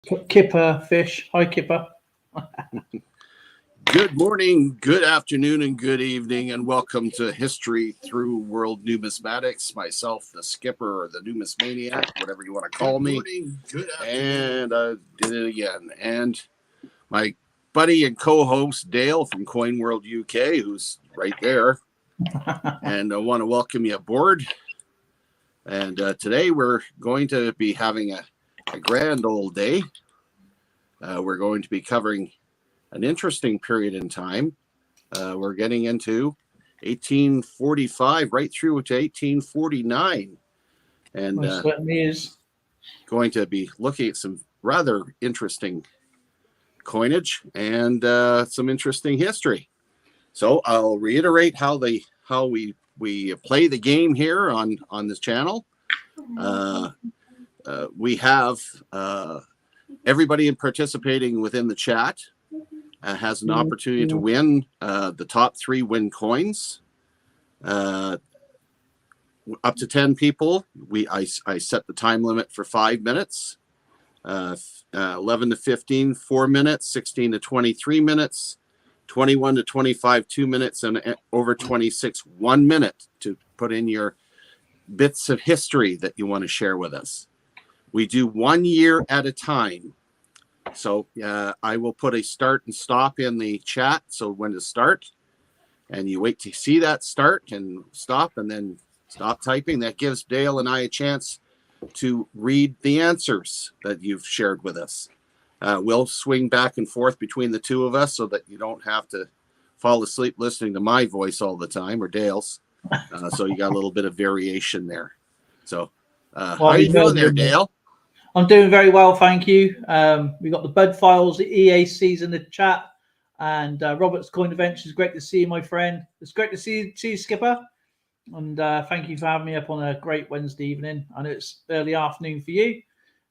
Kipper Fish. Hi, Kipper. Good morning, good afternoon, and good evening, and welcome to History Through World Numismatics. Myself, the skipper, or the numismaniac, whatever you want to call me. Good and I did it again. And my buddy and co-host, Dale from Coin World UK, who's right there. And I want to welcome you aboard. And today we're going to be having a grand old day. We're going to be covering an interesting period in time. We're getting into 1845 right through to 1849. And certainly is going to be looking at some rather interesting coinage and some interesting history. So I'll reiterate how we play the game here on this channel. We have everybody participating within the chat has an opportunity to win the top 3 win coins. Up to 10 people. I set the time limit for 5 minutes. 11 to 15, 4 minutes. 16 to 23 minutes. 21 to 25, 2 minutes, and over 26, 1 minute to put in your bits of history that you want to share with us. We do 1 year at a time. So I will put a start and stop in the chat. So when to start, and you wait to see that start and stop, and then stop typing. That gives Dale and I a chance to read the answers that you've shared with us. We'll swing back and forth between the two of us so that you don't have to fall asleep listening to my voice all the time or Dale's. So you got a little bit of variation there. So how are you doing there, Dale? I'm doing very well, thank you. We got the Bud Files, the EACs in the chat, and Robert's Coin Adventures. Great to see you, my friend. It's great to see you, Skipper. And thank you for having me up on a great Wednesday evening. I know it's early afternoon for you,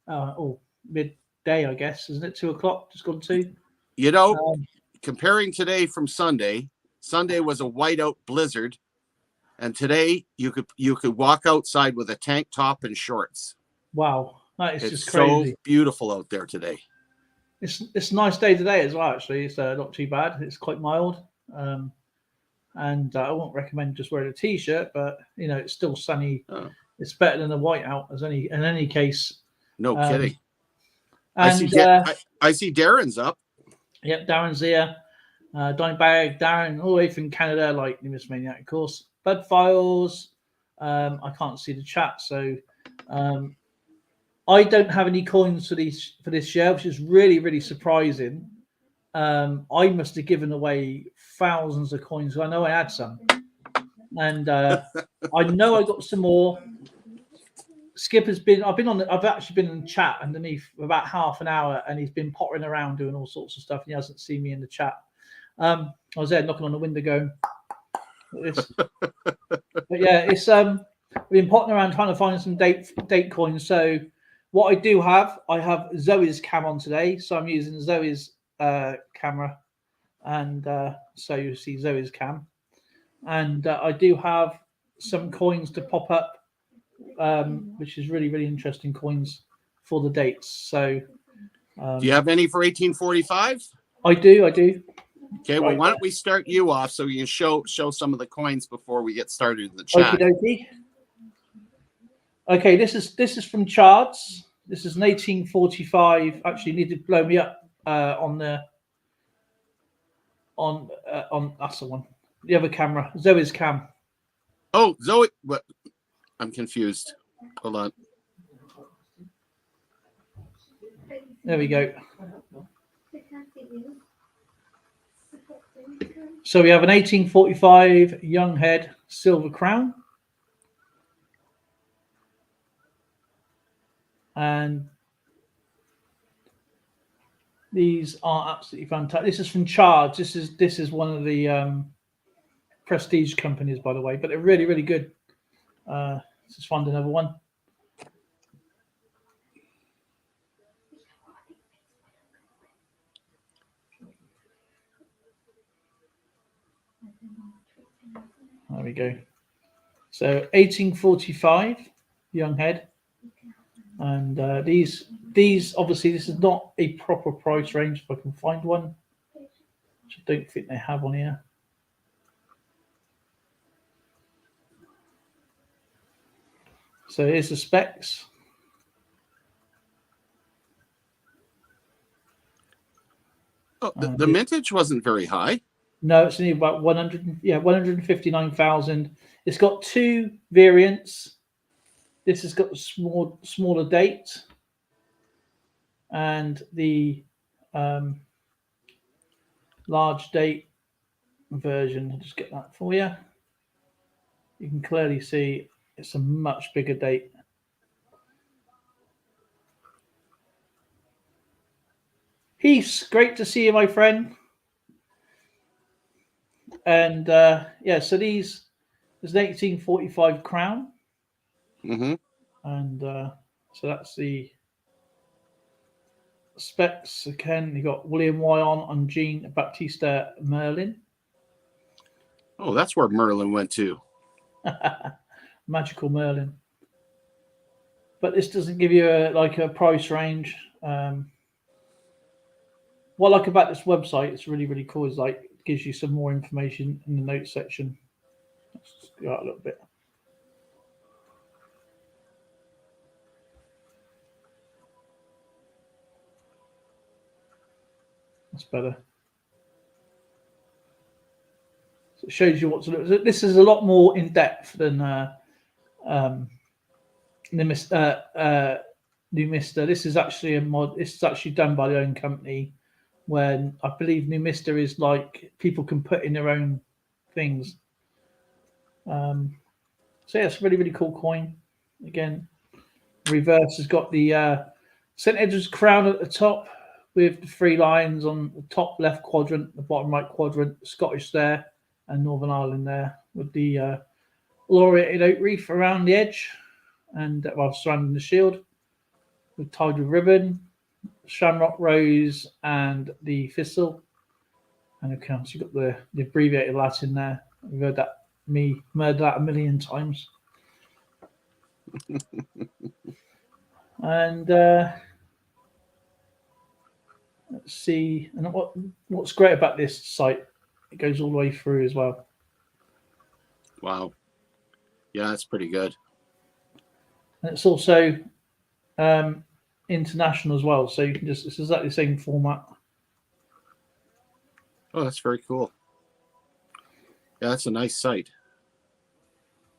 or midday, I guess, isn't it? 2 o'clock, just gone 2. You know, comparing today from Sunday was a whiteout blizzard, and today you could walk outside with a tank top and shorts. Wow. It's just crazy. So beautiful out there today. It's a nice day today as well, actually. It's not too bad. It's quite mild. And I won't recommend just wearing a t-shirt, but you know, it's still sunny. Oh. It's better than a whiteout in any case. No kidding. And I see Darren's up. Yep, Darren's here. Dimebag, Darren, all the way from Canada, like Numismaniac, of course. Bud Files. I can't see the chat, so I don't have any coins for this year, which is really, really surprising. I must have given away thousands of coins. I know I had some, and I know I got some more. Skip has been. I've actually been in chat underneath for about half an hour, and he's been pottering around doing all sorts of stuff. And he hasn't seen me in the chat. I was there knocking on the window, going. But yeah, it's been potting around trying to find some date coins. So what I have Zoe's cam on today, so I'm using Zoe's camera, and so you see Zoe's cam, and I do have some coins to pop up, which is really, really interesting coins for the dates. So do you have any for 1845? I do. Okay, well, why don't we start you off so you can show some of the coins before we get started in the chat. Okie dokie. Okay, this is from Charts. This is an 1845. Actually, you need to blow me up on that's the one. The other camera, Zoe's cam. Oh, Zoe, what? I'm confused. Hold on. There we go. So we have an 1845 young head silver crown. And these are absolutely fantastic. This is from Charge. This is one of the prestige companies, by the way, but they're really, really good. Let's find another one. There we go. So 1845 young head. And these these, obviously, this is not a proper price range. If I can find one, which I don't think they have on here. So here's the specs. Oh, the mintage wasn't very high. No, it's only about 159,000. It's got two variants. This has got a smaller date, and the large date version. I'll just get that for you. You can clearly see it's a much bigger date. Peace, great to see you, my friend. And yeah, so there's an 1845 crown. Mm-hmm. And so that's the specs. Again, you got William Wyon on Jean Baptista Merlin. Oh, that's where Merlin went to. Magical Merlin. But this doesn't give you a price range. What I like about this website, it's really, really cool, is like it gives you some more information in the notes section. Let's just go out a little bit. That's better. So it shows you what to look. This is a lot more in depth than Numista. This is actually a mod. This is actually done by their own company. When I believe Numista is like people can put in their own things. So yeah, it's a really, really cool coin. Again, reverse has got the St. Edward's crown at the top with the three lions on the top left quadrant, the bottom right quadrant, Scottish there, and Northern Ireland there, with the laureated oak reef around the edge and surrounding the shield, with tied with ribbon, shamrock rose, and the thistle. And of course, you've got the abbreviated Latin there. We've heard that murder that a million times. And let's see. And what's great about this site, it goes all the way through as well. Wow. Yeah, that's pretty good. And it's also international as well. So you can it's exactly the same format. Oh, that's very cool. Yeah, that's a nice site.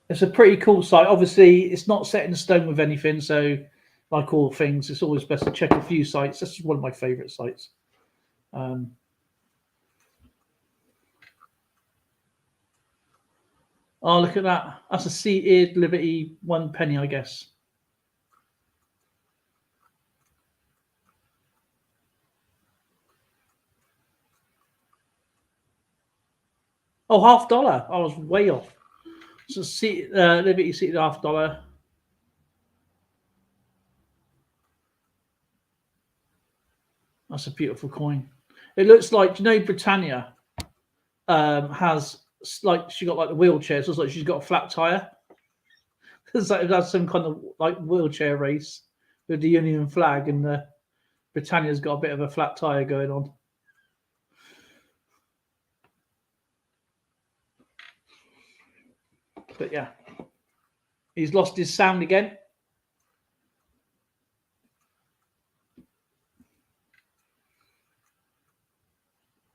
It's a pretty cool site. Obviously, it's not set in stone with anything. So, like all things, it's always best to check a few sites. This is one of my favorite sites. Oh, look at that. That's a seated Liberty 1 penny, I guess. Oh, $50. I was way off. So Liberty seated $50. That's a beautiful coin. It looks like, Britannia has, like, she got like the wheelchair. So it's like she's got a flat tire. It's like that's some kind of like wheelchair race with the Union flag, and Britannia's got a bit of a flat tire going on. But yeah, he's lost his sound again.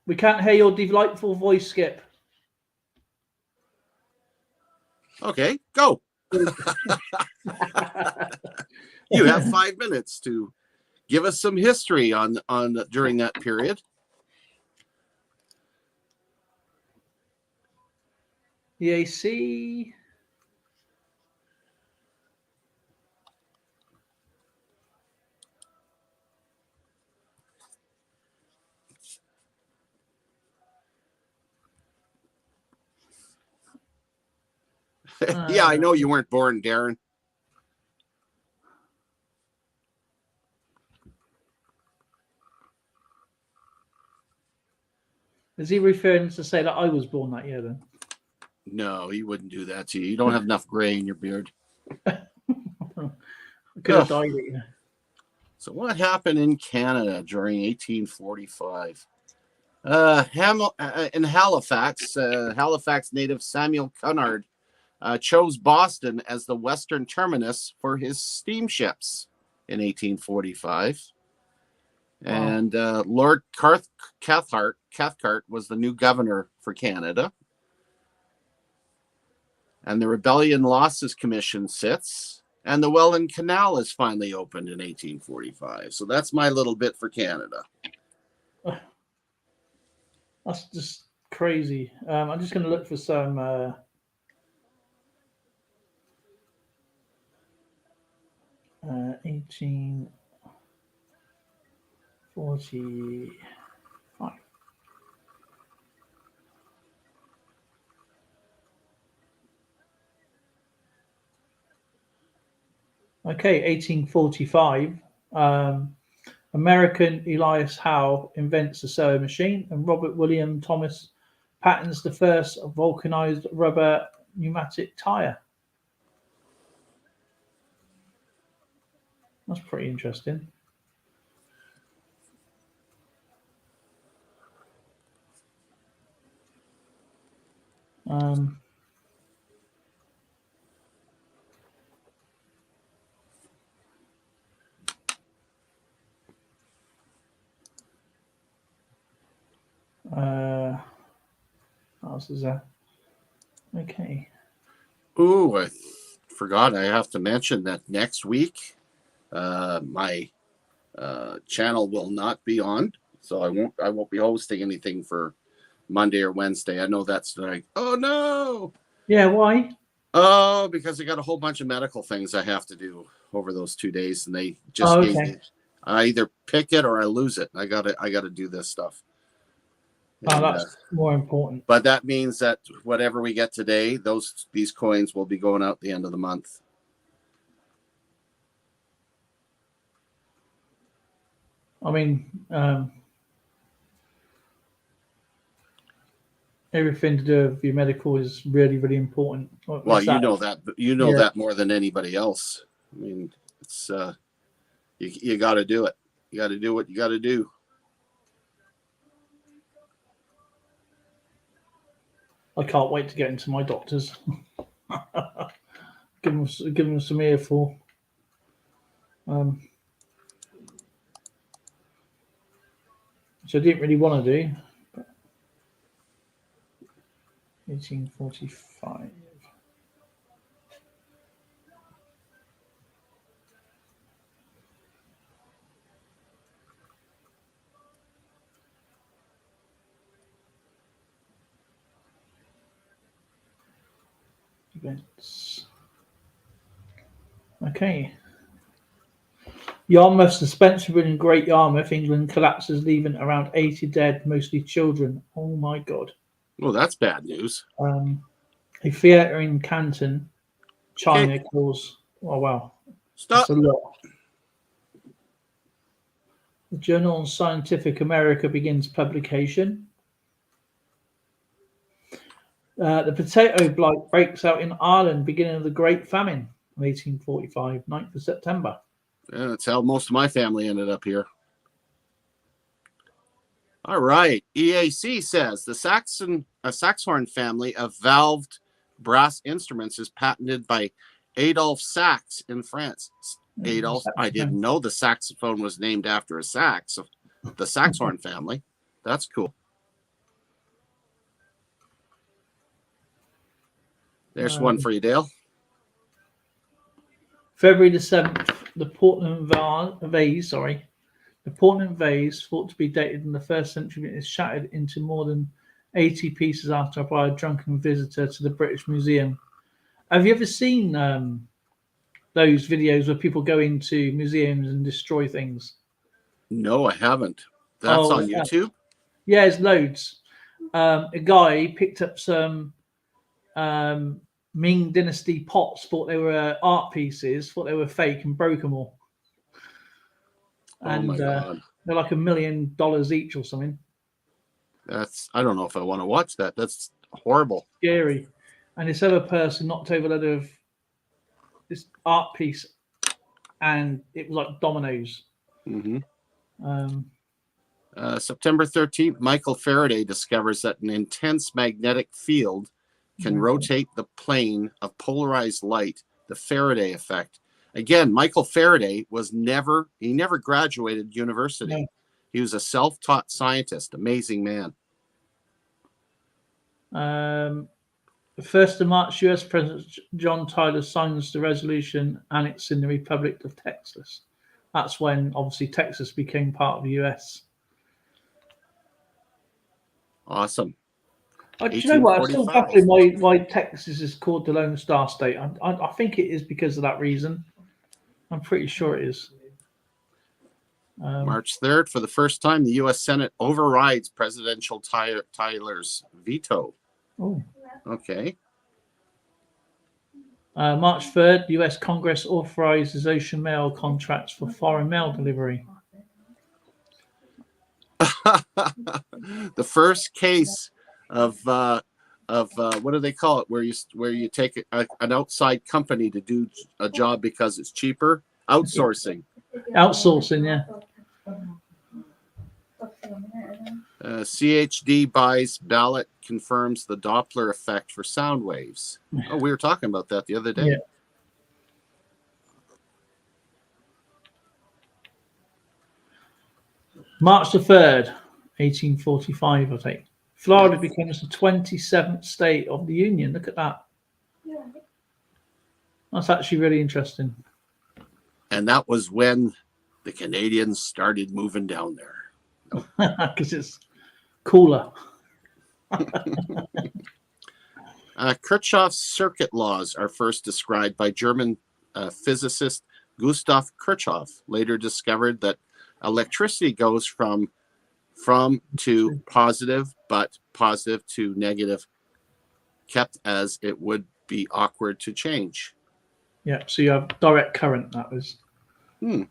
We can't hear your delightful voice, Skip. Okay, go. You have 5 minutes to give us some history on during that period. EAC. Yeah, I know you weren't born, Darren. Is he referring to say that I was born that year then? No, he wouldn't do that to you. You don't have enough gray in your beard. I could have died it, So what happened in Canada during 1845? In Halifax, Halifax native Samuel Cunard chose Boston as the western terminus for his steamships in 1845. Wow. And Lord Cathcart was the new governor for Canada. And the Rebellion Losses Commission sits. And the Welland Canal is finally opened in 1845. So that's my little bit for Canada. That's just crazy. I'm just going to look for some 1845. Okay, 1845. American Elias Howe invents the sewing machine, and Robert William Thomas patents the first vulcanized rubber pneumatic tire. That's pretty interesting. What else is that? Okay. Ooh, I forgot. I have to mention that next week, my channel will not be on, so I won't be hosting anything for Monday or Wednesday. I know that's like, oh no. Yeah, why? Oh, because I got a whole bunch of medical things I have to do over those 2 days, and they just gave me, I either pick it or I lose it. I gotta do this stuff. And, that's more important. But that means that whatever we get today, these coins will be going out the end of the month. I mean, everything to do with your medical is really, really important. Well, you know that that more than anybody else. I mean, it's you got to do it. You got to do what you got to do. I can't wait to get into my doctors. give them some earful. Which I didn't really want to do. 1845. Events. Okay. Yarmouth suspension in Great Yarmouth, England collapses, leaving around 80 dead, mostly children. Oh my God. Well, that's bad news. A theatre in Canton, China calls. Oh wow. Stop. That's a lot. The Journal of Scientific America begins publication. The potato blight breaks out in Ireland, beginning of the Great Famine in 1845, 9th of September. Yeah, that's how most of my family ended up here. All right. EAC says the Saxhorn family of valved brass instruments is patented by Adolphe Sax in France. Adolphe, I didn't know the saxophone was named after a sax. The Saxhorn family. That's cool. There's one for you, Dale. February the 7th, the Portland vase, thought to be dated in the 1st century, is shattered into more than 80 pieces by a drunken visitor to the British Museum. Have you ever seen those videos where people go into museums and destroy things? No, I haven't. That's on YouTube? Yeah, there's loads. A guy picked up some Ming Dynasty pots, thought they were art pieces, thought they were fake, and broke them all. And they're like $1 million each or something. I don't know if I want to watch that. That's horrible. Scary. And this other person knocked over a load of this art piece, and it was like dominoes. Mm-hmm. Um, September 13th, Michael Faraday discovers that an intense magnetic field can rotate the plane of polarized light, the Faraday effect. Again, Michael Faraday never graduated university. No. He was a self-taught scientist, amazing man. The 1st of March, US President John Tyler signs the resolution annexing the Republic of Texas. That's when, obviously, Texas became part of the US. Awesome. Do you know what? I'm still baffling why Texas is called the Lone Star State. I think it is because of that reason. I'm pretty sure it is. March 3rd, for the first time, the U.S. Senate overrides Presidential Tyler's veto. Oh. Okay. March 3rd, the U.S. Congress authorizes ocean mail contracts for foreign mail delivery. The first case of what do they call it? Where you take an outside company to do a job because it's cheaper. Outsourcing. Outsourcing, yeah. CHD buys ballot, confirms the Doppler effect for sound waves. Oh, we were talking about that the other day. Yeah. March the 3rd, 1845, I think. Florida becomes the 27th state of the Union. Look at that. That's actually really interesting. And that was when the Canadians started moving down there. Because it's cooler. Kirchhoff's circuit laws are first described by German physicist Gustav Kirchhoff. Later discovered that electricity goes from to positive, but positive to negative, kept as it would be awkward to change. Yeah, so you have direct current, that was. And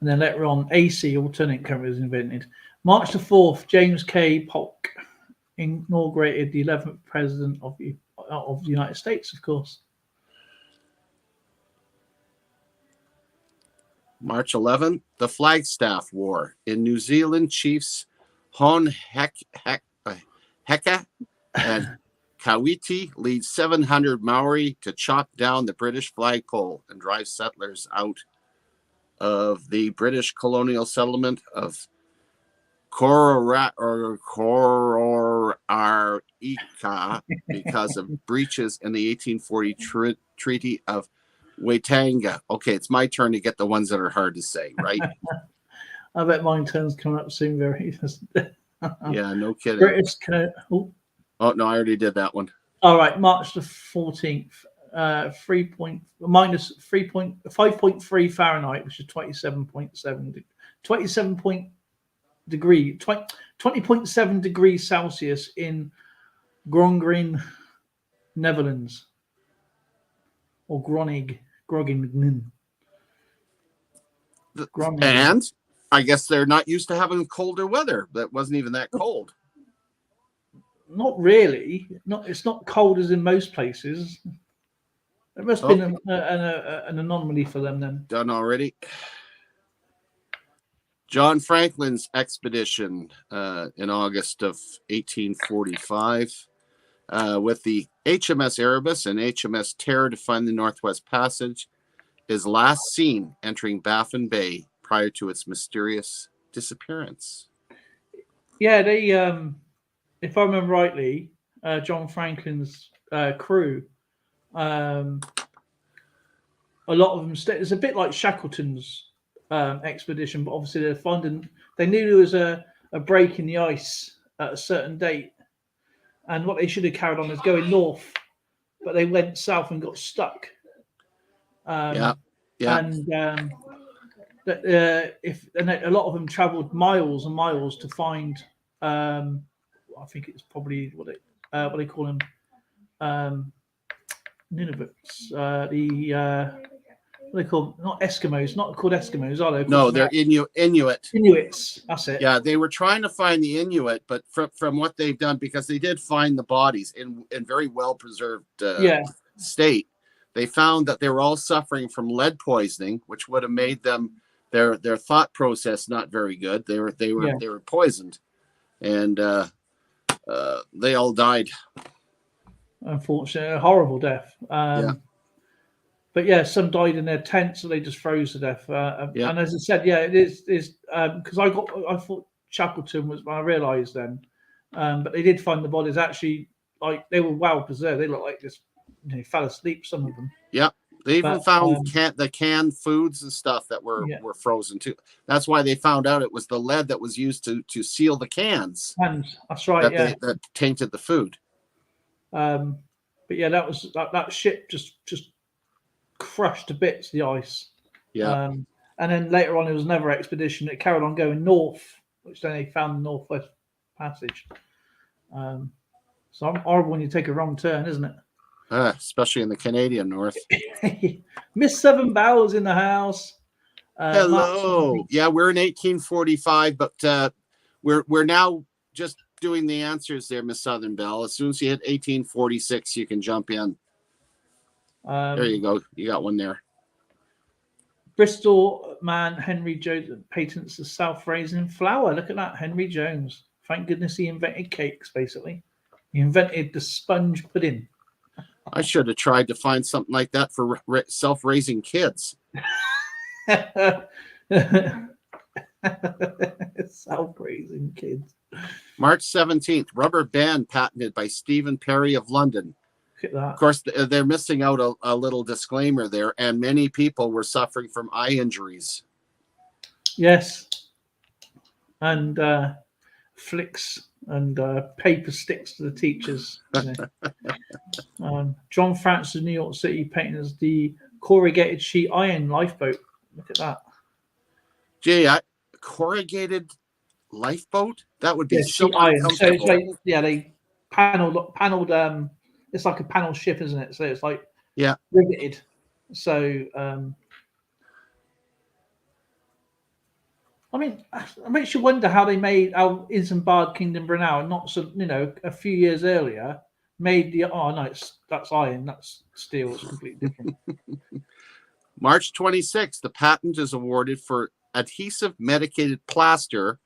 then later on, AC, alternate current, was invented. March the 4th, James K. Polk inaugurated the 11th president of the United States, of course. March 11th, the Flagstaff War. In New Zealand, chiefs Hon Heka and Kawiti lead 700 Maori to chop down the British flagpole and drive settlers out of the British colonial settlement of Kororarika because of breaches in the 1840 Treaty of Waitanga. Okay, it's my turn to get the ones that are hard to say, right? I bet mine turn's coming up soon, very. Yeah, no kidding. British. Oh no, I already did that one. All right, March the 14th. 5.3 Fahrenheit, which is 20.7 degrees Celsius in Groningen, Netherlands, or Groningen. And I guess they're not used to having colder weather. That wasn't even that cold. Not really. It's not cold as in most places. It must have been an anomaly for them then. Done already. John Franklin's expedition in August of 1845 with the HMS Erebus and HMS Terror to find the Northwest Passage is last seen entering Baffin Bay prior to its mysterious disappearance. Yeah, they, if I remember rightly, John Franklin's crew, a lot of them it's a bit like Shackleton's expedition, but obviously they knew there was a break in the ice at a certain date, and what they should have carried on is going north, but they went south and got stuck. And a lot of them traveled miles and miles to find I think it's probably what they call them, Nunavut's, what they call, not Eskimos, not called Eskimos, are they? No, they're Inuit. Inuits, that's it. Yeah, they were trying to find the Inuit, but from what they've done, because they did find the bodies in very well preserved state, they found that they were all suffering from lead poisoning, which would have made them their thought process not very good. They were poisoned, and they all died. Unfortunately, a horrible death. But yeah, some died in their tents, so they just froze to death. And as I said, it is because I thought Shackleton was, I realised then, but they did find the bodies actually, like, they were well preserved. They looked like just, fell asleep, some of them. Yeah, they even found the canned foods and stuff that were frozen too. That's why they found out it was the lead that was used to seal the cans. And that's right. That tainted the food. But yeah, that ship just crushed to bits the ice. Yeah. And then later on, there was another expedition that carried on going north, which then they found the Northwest Passage. So horrible when you take a wrong turn, isn't it? Especially in the Canadian North. Miss Southern Bowel's in the house. Hello. Yeah, we're in 1845, but we're now just doing the answers there, Miss Southern Belle. As soon as you hit 1846, you can jump in. There you go. You got one there. Bristol man Henry Jones patents the self-raising flour. Look at that, Henry Jones. Thank goodness he invented cakes, basically. He invented the sponge pudding. I should have tried to find something like that for self-raising kids. Self-raising kids. March 17th, rubber band patented by Stephen Perry of London. Look at that. Of course, they're missing out a little disclaimer there, and many people were suffering from eye injuries. Yes. And flicks and paper sticks to the teachers. John Francis of New York City painted the corrugated sheet iron lifeboat. Look at that. Gee, corrugated lifeboat? That would be so uncomfortable. So it's like, they paneled. It's like a panel ship, isn't it? So it's like riveted. So I mean, it makes you wonder how they made how Isambard Kingdom Brunel, not so, a few years earlier, made the that's iron, that's steel, it's completely different. March 26th, the patent is awarded for adhesive medicated plaster,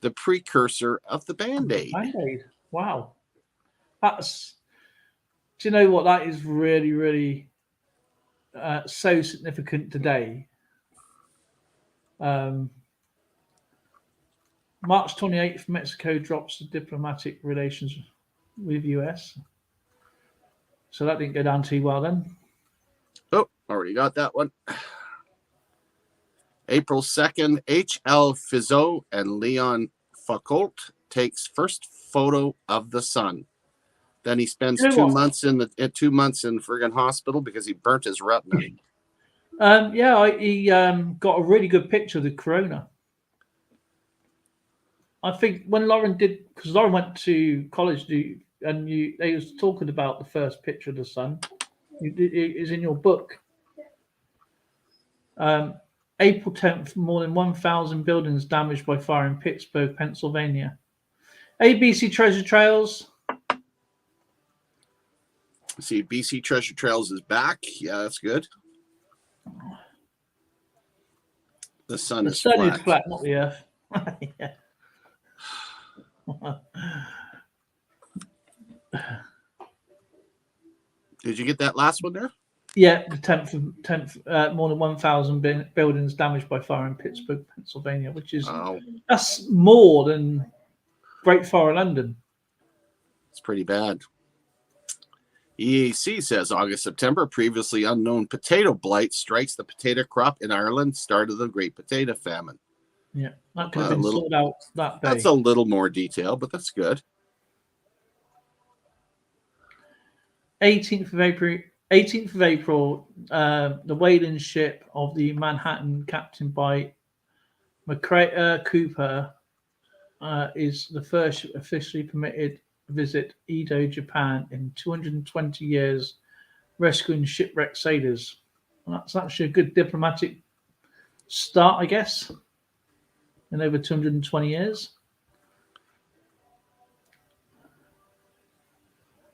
the precursor of the Band-Aid. Band-Aid. Wow. Do you know what? That is really, really so significant today. March 28th, Mexico drops the diplomatic relations with US. So that didn't go down too well then. Oh, already got that one. April 2nd, H.L. Fizeau and Leon Foucault takes first photo of the sun. Then he spends 2 months in friggin' hospital because he burnt his retina. He got a really good picture of the corona. I think when Lauren because Lauren went to college, and they was talking about the first picture of the sun. It is in your book. April 10th, more than 1,000 buildings damaged by fire in Pittsburgh, Pennsylvania. ABC Treasure Trails. See, BC Treasure Trails is back. Yeah, that's good. The sun is flat. The sun is flat, not the earth. Yeah. Did you get that last one there? Yeah, the 10th, more than 1,000 buildings damaged by fire in Pittsburgh, Pennsylvania, which is that's more than Great Fire of London. It's pretty bad. EAC says August, September, previously unknown potato blight strikes the potato crop in Ireland, start of the Great Potato Famine. Yeah, that could have been sorted out that day. That's a little more detail, but that's good. 18th of April, the whaling ship of the Manhattan, captained by McCrae Cooper, is the first officially permitted visit Edo, Japan in 220 years, rescuing shipwrecked sailors. Well, that's actually a good diplomatic start, I guess, in over 220 years.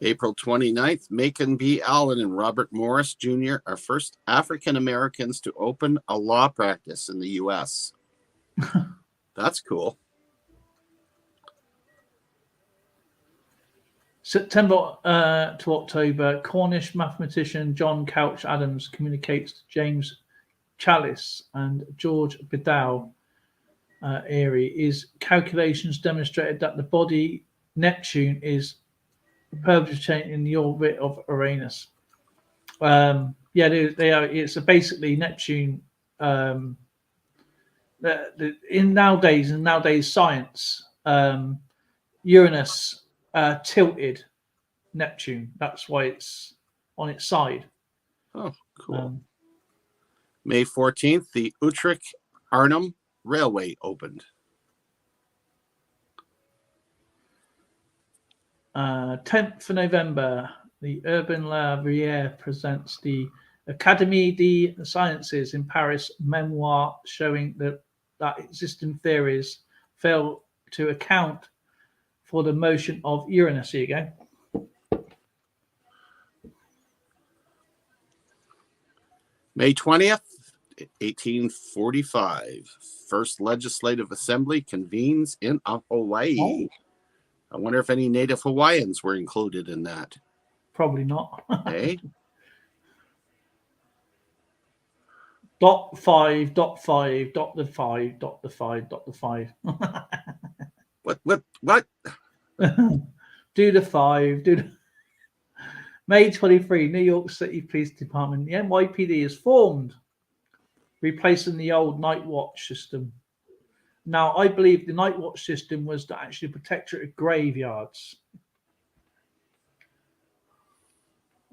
April 29th, Macon B. Allen and Robert Morris Jr. are first African Americans to open a law practice in the U.S. That's cool. September to October, Cornish mathematician John Couch Adams communicates to James Chalice and George Bedell his calculations demonstrated that the body Neptune is perpetuating in the orbit of Uranus. Yeah, they are. It's basically Neptune. In nowadays science, Uranus tilted Neptune. That's why it's on its side. Oh, cool. May 14th, the Utrecht-Arnhem Railway opened. 10th of November, the Urban La Riviere presents the Académie des Sciences in Paris memoir showing that existing theories fail to account for the motion of Uranus. Here you go. May 20th, 1845, First Legislative Assembly convenes in Hawaii. Oh. I wonder if any Native Hawaiians were included in that. Probably not. Hey? .5, .5, .5, .5. What? Do the 5. May 23, New York City Police Department. The NYPD is formed, replacing the old night watch system. Now, I believe the night watch system was to actually protect graveyards.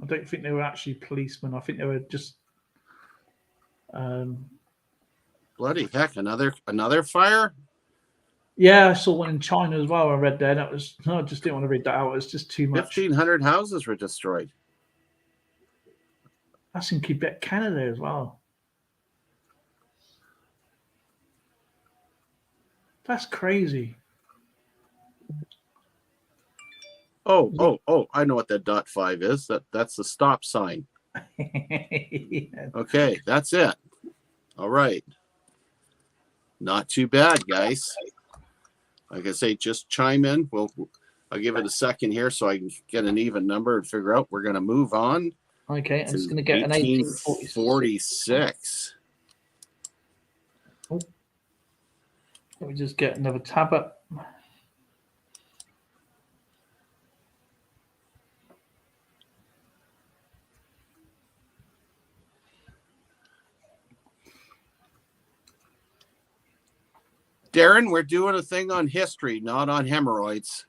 I don't think they were actually policemen. I think they were just. Bloody heck! Another fire. Yeah, I saw one in China as well. I read there. I just didn't want to read that out. It's just too much. 1,500 houses were destroyed. That's in Quebec, Canada as well. That's crazy. Oh! I know what that .5 is. That's the stop sign. Yeah. Okay, that's it. All right. Not too bad, guys. Like I say, just chime in. I'll give it a second here so I can get an even number and figure out. We're going to move on. Okay, I'm just going to get an 1846. Oh. Let me just get another tab up. Darren, we're doing a thing on history, not on hemorrhoids.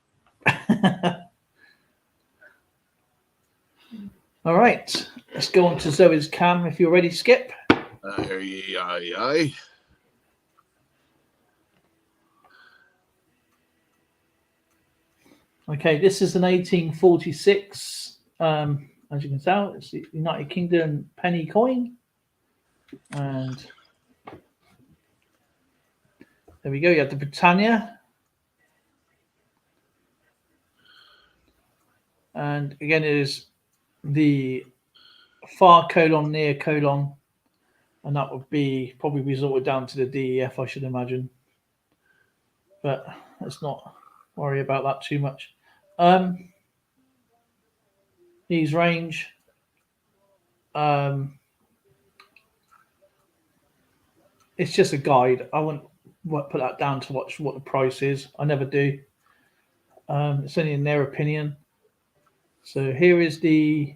All right, let's go on to Zoe's cam if you're ready, Skip. Aye. Okay, this is an 1846. As you can tell, it's the United Kingdom penny coin. And there we go. You have the Britannia. And again, it is the far colon, near colon. And that would be probably resorted down to the DEF, I should imagine. But let's not worry about that too much. These range. It's just a guide. I wouldn't put that down to watch what the price is. I never do. It's only in their opinion. So here is the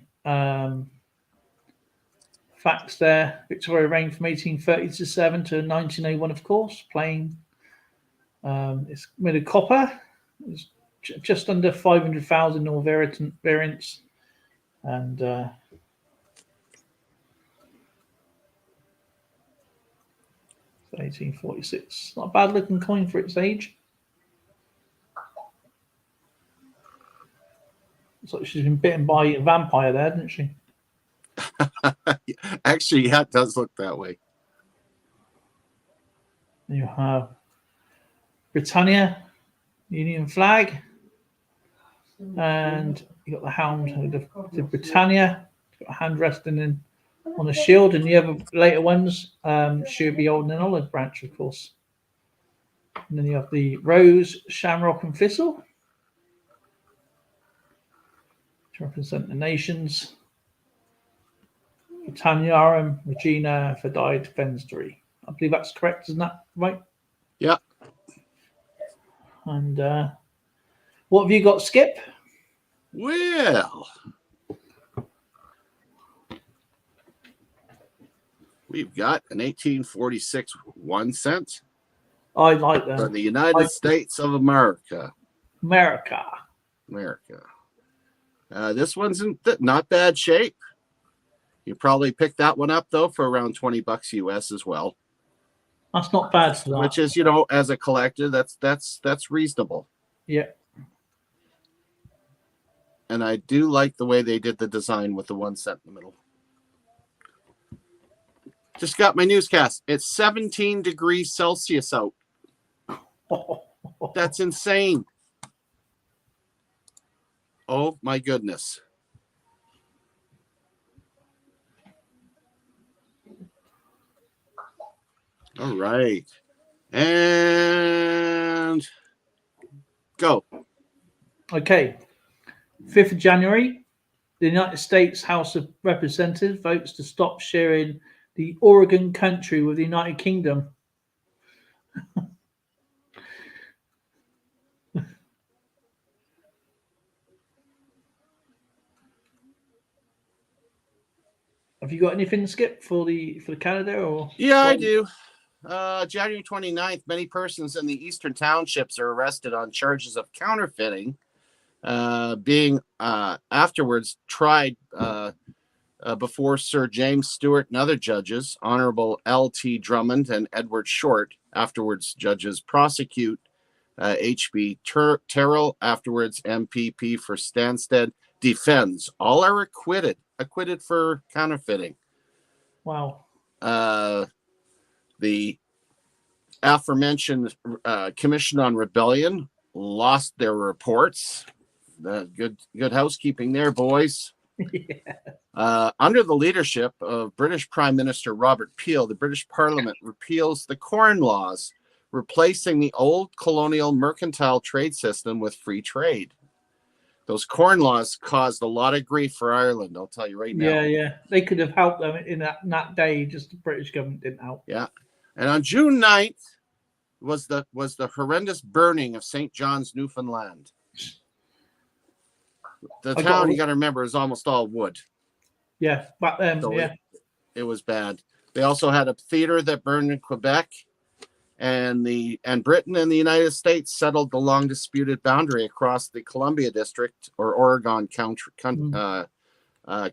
facts there. Victoria reigned from 1837 to 1901, of course. Plain. It's made of copper. It's just under 500,000 all variants. And 1846. Not a bad looking coin for its age. Looks like she's been bitten by a vampire there, didn't she? Actually, yeah, it does look that way. You have Britannia, Union flag. And you got the Hound of the Britannia, got a hand resting on a shield, and the other later ones should be holding an olive branch, of course. And then you have the Rose, Shamrock, and Thistle to represent the nations. Britanniarum, Regina, Fadide, Fensbury. I believe that's correct, isn't that right? Yeah. And what have you got, Skip? Well, we've got an 1846 1 cent I like that. for the United States of America. America. This one's in not bad shape. You probably pick that one up though for around $20 US as well. That's not bad for that. Which is, as a collector, that's reasonable. Yeah. And I do like the way they did the design with the 1 cent in the middle. Just got my newscast. It's 17 degrees Celsius out. That's insane. Oh my goodness. All right. And go. Okay. 5th of January, the United States House of Representatives votes to stop sharing the Oregon country with the United Kingdom. Have you got anything, Skip, for the Canada or? Yeah, I do. January 29th, many persons in the eastern townships are arrested on charges of counterfeiting, being afterwards tried before Sir James Stewart and other judges. Honorable L.T. Drummond and Edward Short, afterwards judges, prosecute H.B. Terrell, afterwards MPP for Stansted, defends. All are acquitted for counterfeiting. Wow. The aforementioned Commission on Rebellion lost their reports. Good housekeeping there, boys. Yeah. Under the leadership of British Prime Minister Robert Peel, the British Parliament repeals the Corn Laws, replacing the old colonial mercantile trade system with free trade. Those Corn Laws caused a lot of grief for Ireland, I'll tell you right now. Yeah. They could have helped them in that day, just the British government didn't help. Yeah. And on June 9th was the horrendous burning of St. John's, Newfoundland. The town, you got to remember, is almost all wood. Yeah, back then, so yeah. It was bad. They also had a theater that burned in Quebec, and Britain and the United States settled the long disputed boundary across the Columbia District or Oregon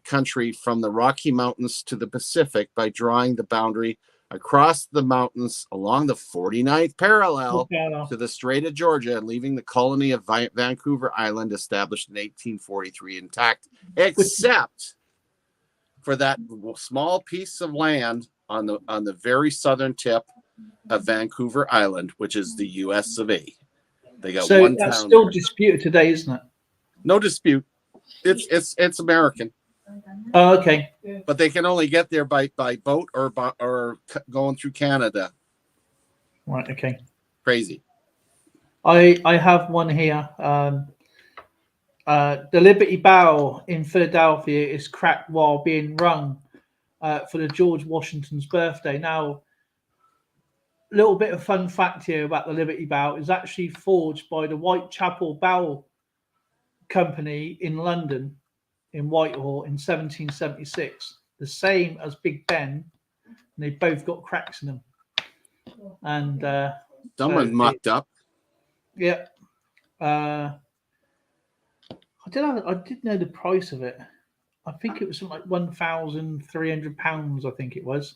country from the Rocky Mountains to the Pacific by drawing the boundary across the mountains along the 49th parallel to the Strait of Georgia and leaving the colony of Vancouver Island established in 1843 intact, except for that small piece of land on the very southern tip of Vancouver Island, which is the US of A. They got one town. So that's still disputed today, isn't it? No dispute. It's American. Oh, okay. But they can only get there by boat or going through Canada. Right. Okay. Crazy. I have one here. The Liberty Bowel in Philadelphia is cracked while being rung for the George Washington's birthday. Now, a little bit of fun fact here about the Liberty Bowel is actually forged by the Whitechapel Bowel Company in London, in Whitehall, in 1776. The same as Big Ben, and they both got cracks in them. And someone mucked up. Yeah. I did know the price of it. I think it was something like £1,300. I think it was.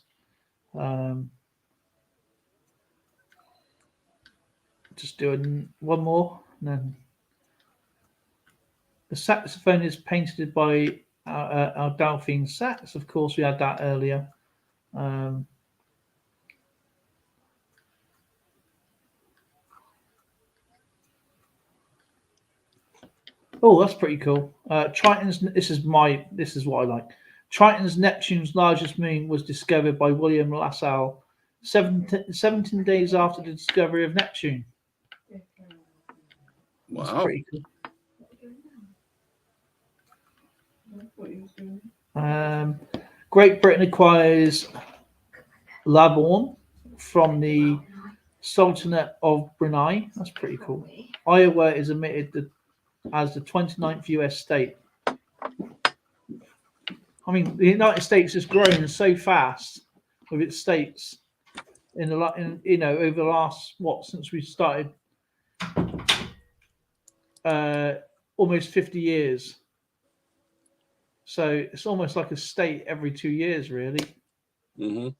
Just doing one more, and then the saxophone is painted by our Delphine Sax. Of course, we had that earlier. Oh, that's pretty cool. Triton's. This is what I like. Triton's Neptune's largest moon was discovered by William Lasalle 17 days after the discovery of Neptune. Wow. That's pretty cool. Great Britain acquires Labourne from the Sultanate of Brunei. That's pretty cool. Iowa is admitted as the 29th US state. I mean, the United States has grown so fast with its states over the last since we started almost 50 years. So it's almost like a state every 2 years, really. Mm-hmm.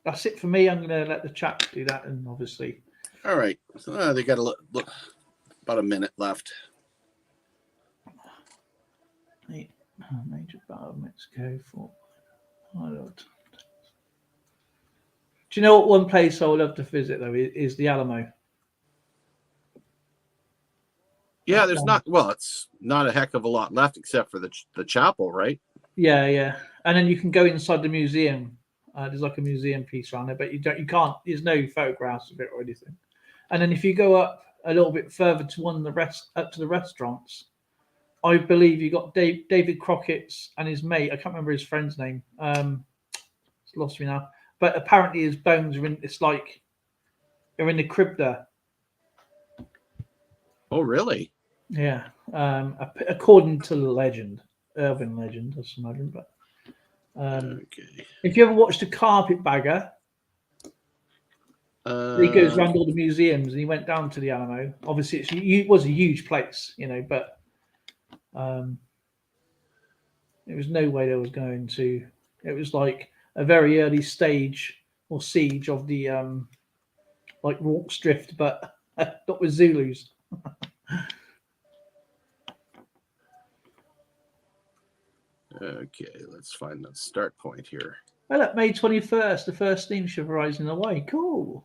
That's it for me. I'm going to let the chat do that, and obviously. All right. So, they got a look about a minute left. Major battle of Mexico for. Do you know what one place I would love to visit though is the Alamo? Yeah, it's not a heck of a lot left except for the chapel, right? Yeah. And then you can go inside the museum. There's like a museum piece around it, but you can't. There's no photographs of it or anything. And then if you go up a little bit further to up to the restaurants, I believe you got David Crockett's and his mate. I can't remember his friend's name. It's lost me now. But apparently his bones are in. It's like they're in the crypta. Oh, really? Yeah. According to the legend, urban legend, I imagine. But okay. If you ever watched The Carpetbagger, he goes around all the museums and he went down to the Alamo. Obviously, it was a huge place, but there was no way there was going to. It was like a very early stage or siege of the like Rorke's Drift, but not with Zulus. Okay, let's find the start point here. Oh, look, May 21st, the first steamship arrives in Hawaii. Cool.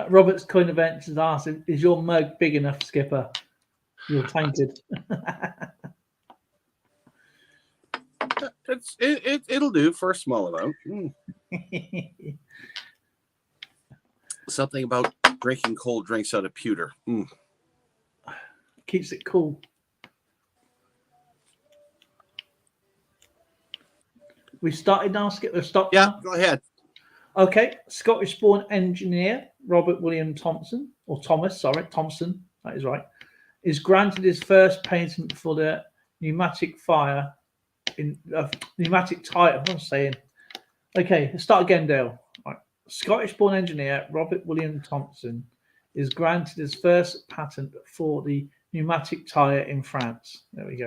Robert's Coin Events has asked, is your mug big enough, Skipper? You're tainted. It'll do for a small amount. Something about drinking cold drinks out of pewter. Keeps it cool. We started now, Skipper. Stop. Yeah, go ahead. Okay, Scottish-born engineer Robert William Thompson, Thompson, that is right, is granted his first patent for the pneumatic tire. What I'm saying. Okay, let's start again, Dale. Right. Scottish-born engineer Robert William Thompson is granted his first patent for the pneumatic tire in France. There we go.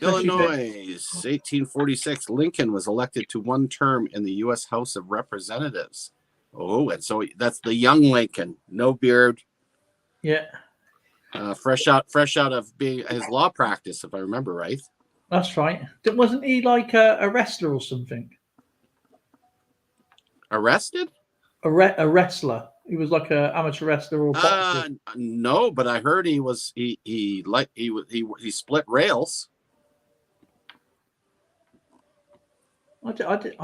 Illinois, 1846. Lincoln was elected to one term in the U.S. House of Representatives. Oh, and so that's the young Lincoln, no beard. Yeah. Fresh out of being his law practice, if I remember right. That's right. Wasn't he like a wrestler or something? Arrested? A wrestler. He was like an amateur wrestler or boxer. No, but I heard he split rails. I don't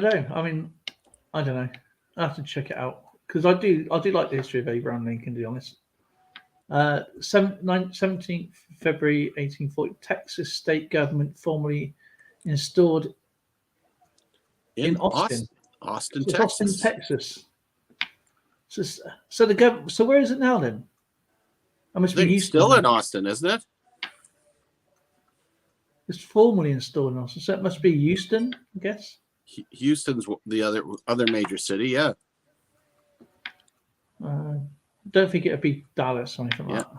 know. I mean, I don't know. I have to check it out because I do like the history of Abraham Lincoln, to be honest. 17th February 1840, Texas state government formally installed in Austin. Austin, so Texas. Austin, Texas. So the government. So where is it now then? I must be still in Austin, isn't it? It's formally installed in Austin, so it must be Houston, I guess. Houston's the other major city, yeah. Don't think it'd be Dallas or anything like that.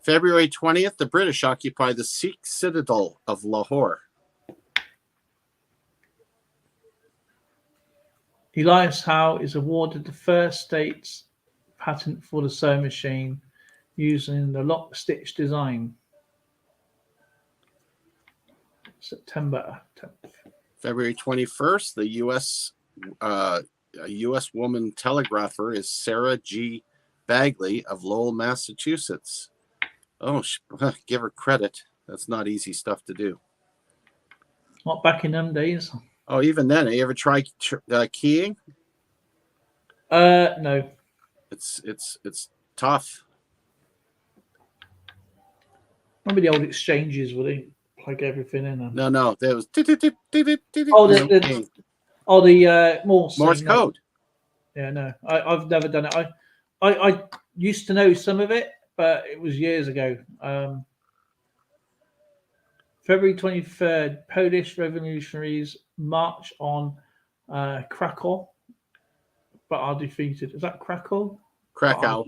February 20th, the British occupy the Sikh citadel of Lahore. Elias Howe is awarded the first state's patent for the sewing machine using the lock stitch design. September 10th. February 21st, the U.S. woman telegrapher is Sarah G. Bagley of Lowell, Massachusetts. Oh, give her credit. That's not easy stuff to do. Not back in them days. Oh, even then, you ever try keying? No. It's tough. Remember the old exchanges where they plug everything in? No, there was. Morse code. Yeah, no, I've never done it. I used to know some of it, but it was years ago. February 23rd, Polish revolutionaries march on Krakow, but are defeated. Is that Krakow? Krakow,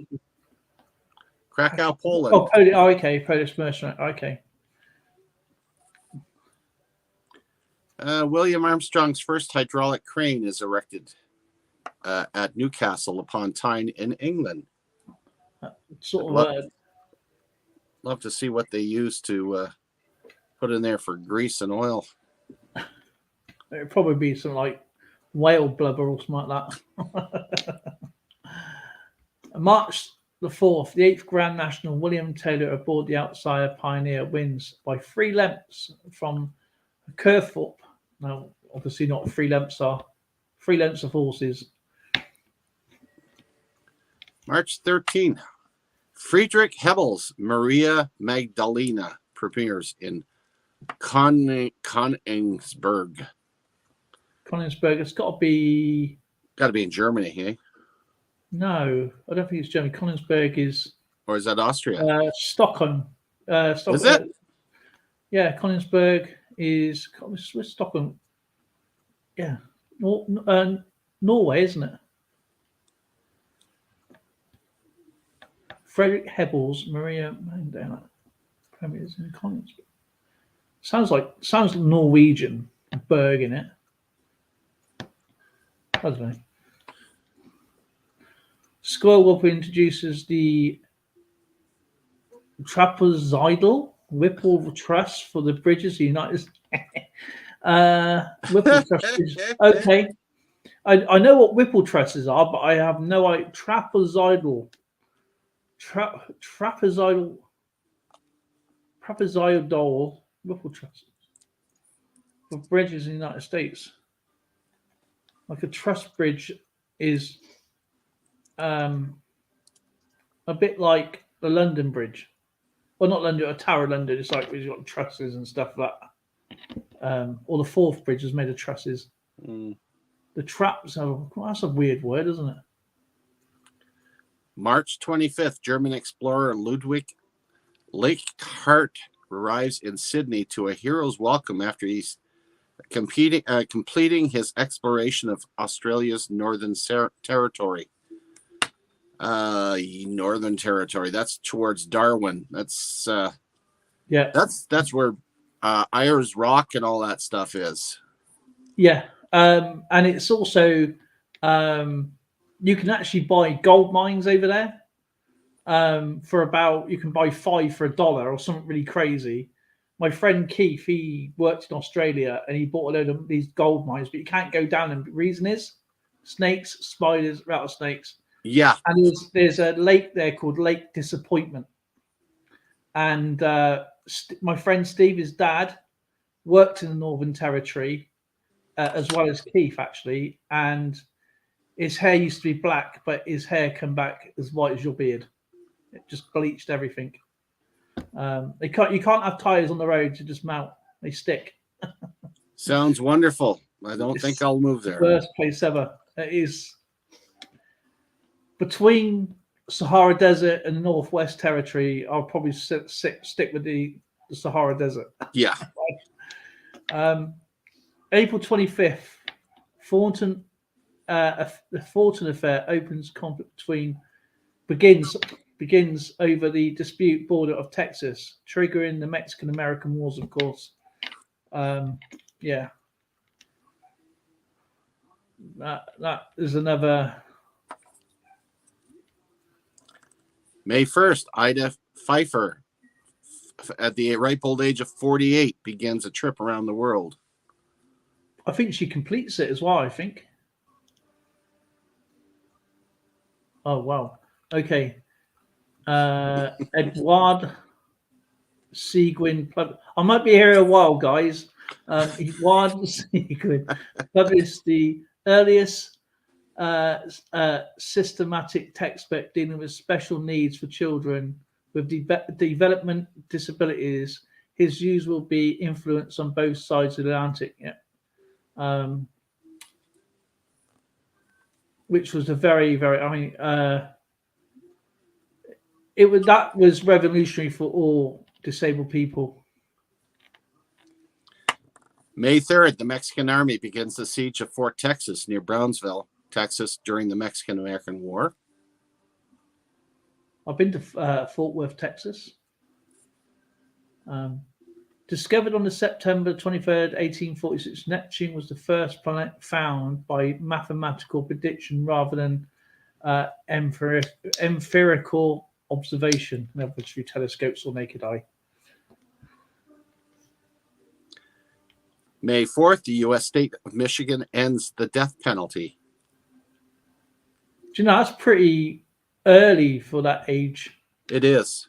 Poland. Oh, okay, Polish mercenary. Okay. William Armstrong's first hydraulic crane is erected at Newcastle upon Tyne in England. Love to see what they use to put in there for grease and oil. It'd probably be some like whale blubber or something like that. March the 4th, the 8th Grand National, William Taylor aboard the Outsider Pioneer wins by 3 lengths from Kerthorpe. Now, obviously not 3 lengths are 3 lengths of horses. March 13th, Friedrich Hebbel's Maria Magdalena premieres in Königsberg. Königsberg, it's got to be in Germany, eh? No, I don't think it's Germany. Königsberg is. Or is that Austria? Stockholm. Stockholm. Is it? Yeah, Königsberg is Stockholm. Yeah, Norway, isn't it? Frederick Hebbel's Maria Magdalena premieres in Königsberg. Sounds Norwegian. Berg in it. I don't know. Squirrel Whipple introduces the trapezoidal Whipple truss for the bridges of the United States. Whipple truss. Okay. I know what Whipple trusses are, but I have no idea. Trapezoidal Whipple trusses for bridges in the United States. Like a truss bridge is a bit like the London Bridge. Well, not London, a Tower of London. It's like you've got trusses and stuff like that. Or the Forth Bridge is made of trusses. Mm. The traps that's a weird word, isn't it? March 25th, German explorer Ludwig Leichhardt arrives in Sydney to a hero's welcome after he's completing his exploration of Australia's Northern Territory. Northern Territory. That's towards Darwin. That's That's where Ayers Rock and all that stuff is. Yeah, and it's also you can actually buy gold mines over there for about, you can buy 5 for $1 or something really crazy. My friend Keith, he worked in Australia and he bought a load of these gold mines, but you can't go down them. The reason is snakes, spiders, rattlesnakes. Yeah. And there's a lake there called Lake Disappointment. And my friend Steve, his dad, worked in the Northern Territory, as well as Keith, actually. And his hair used to be black, but his hair come back as white as your beard. It just bleached everything. You can't have tires on the road to just mount. They stick. Sounds wonderful. I don't think I'll move there. Worst place ever. It is between Sahara Desert and the Northwest Territory. I'll probably stick with the Sahara Desert. Yeah. April 25th, Thornton. The Thornton affair begins over the dispute border of Texas, triggering the Mexican-American Wars, of course. Yeah. That is another. May 1st, Ida Pfeiffer at the ripe old age of 48, begins a trip around the world. I think she completes it as well, I think. Oh, wow. Okay. Edward Seguin. I might be here a while, guys. Edward Seguin published the earliest systematic textbook dealing with special needs for children with development disabilities. His views will be influenced on both sides of the Atlantic. Yeah. Which was a very, very, that was revolutionary for all disabled people. May 3rd, the Mexican army begins the siege of Fort Texas near Brownsville, Texas, during the Mexican-American War. I've been to Fort Worth, Texas. Discovered on the September 23rd, 1846, Neptune was the first planet found by mathematical prediction rather than empirical observation, in other words, through telescopes or naked eye. May 4th, the U.S. state of Michigan ends the death penalty. Do you know, that's pretty early for that age. It is.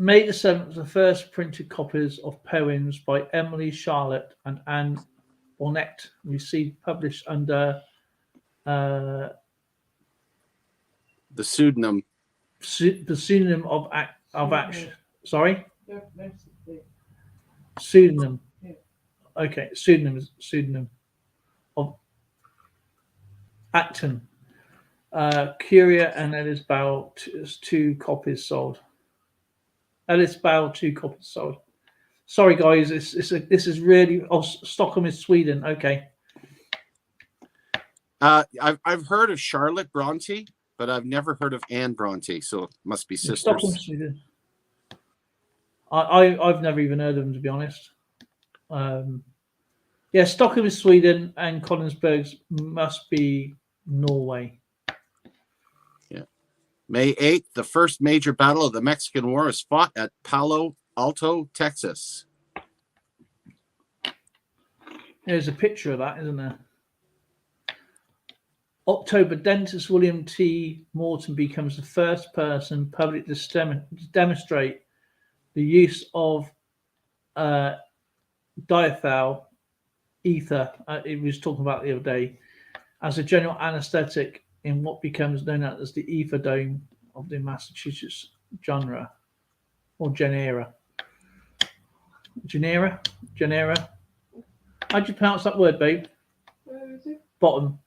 May the 7th, the first printed copies of poems by Emily Charlotte and Anne Bonnet received published under the pseudonym of action. Sorry? Pseudonym. Okay, pseudonym of Acton. Curia and Ellis Bowel, 2 copies sold. Ellis Bowel, 2 copies sold. Sorry, guys, this is really. Oh, Stockholm is Sweden. Okay. I've heard of Charlotte Bronte, but I've never heard of Anne Bronte, so it must be sisters. Stockholm, Sweden. I've never even heard of them, to be honest. Yeah, Stockholm is Sweden, and Kolinsberg must be Norway. May 8th, the first major battle of the Mexican War is fought at Palo, Alto, Texas. There's a picture of that, isn't there? October, dentist William T. Morton becomes the first person publicly to demonstrate the use of diethyl ether, it was talking about the other day, as a general anesthetic in what becomes known as the ether dome of the Massachusetts genre or genera. Genera? How do you pronounce that word, babe? Where is it? Bottom.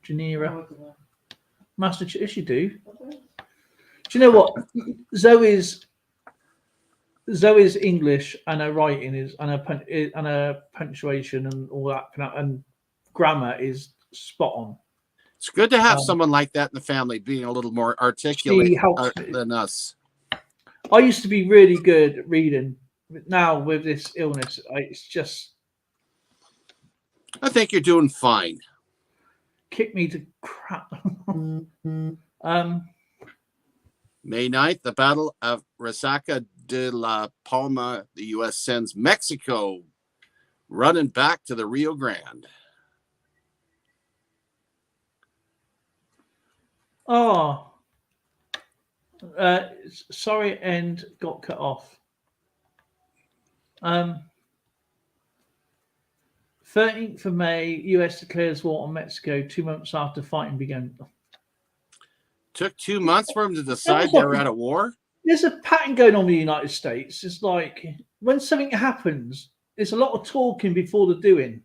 Genera. Oh, Massachusetts, you do. Do you know what? Zoe's English and her writing is and her punctuation and all that and grammar is spot on. It's good to have someone like that in the family, being a little more articulate than us. I used to be really good at reading. Now with this illness, it's just. I think you're doing fine. Kick me to crap. May 9th, the Battle of Resaca de la Palma. The U.S. sends Mexico running back to the Rio Grande. Oh, sorry, and got cut off. 13th of May, U.S. declares war on Mexico 2 months after fighting began. Took 2 months for them to decide they were at a war? There's a pattern going on in the United States. It's like when something happens, there's a lot of talking before the doing.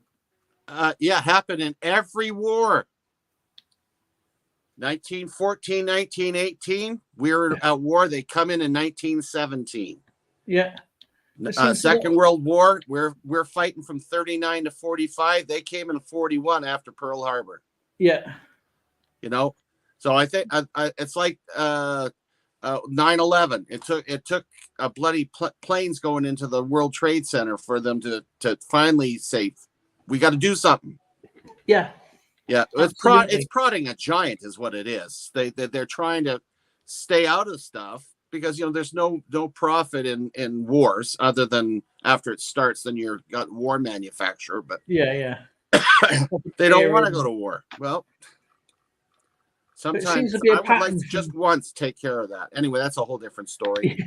Yeah, happened in every war. 1914, 1918, we were at war. They come in 1917. Yeah. Second World War, we're fighting from 39 to 45. They came in 41 after Pearl Harbor. Yeah. You know, so I think it's like 9/11. It took a bloody planes going into the World Trade Center for them to finally say, we got to do something. Yeah. Yeah, it's prodding a giant is what it is. They're trying to stay out of stuff because there's no profit in wars other than after it starts. Then you're got war manufacturer, but yeah. they don't want to go to war. Well, But it seems sometimes to be a I would like pattern to just once take care of that. Anyway, that's a whole different story.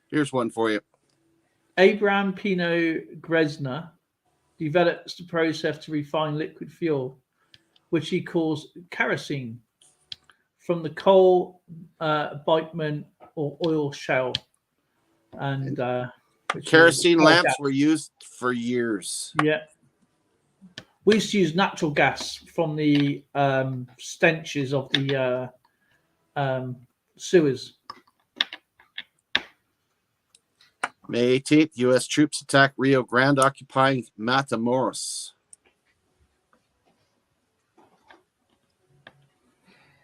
Here's one for you. Abraham Pino Gresner develops the process to refine liquid fuel, which he calls kerosene, from the coal, bitumen, or oil shale. And kerosene lamps were used for years. Yeah. We used to use natural gas from the stenches of the sewers. May 18th, U.S. troops attack Rio Grande, occupying Matamoros.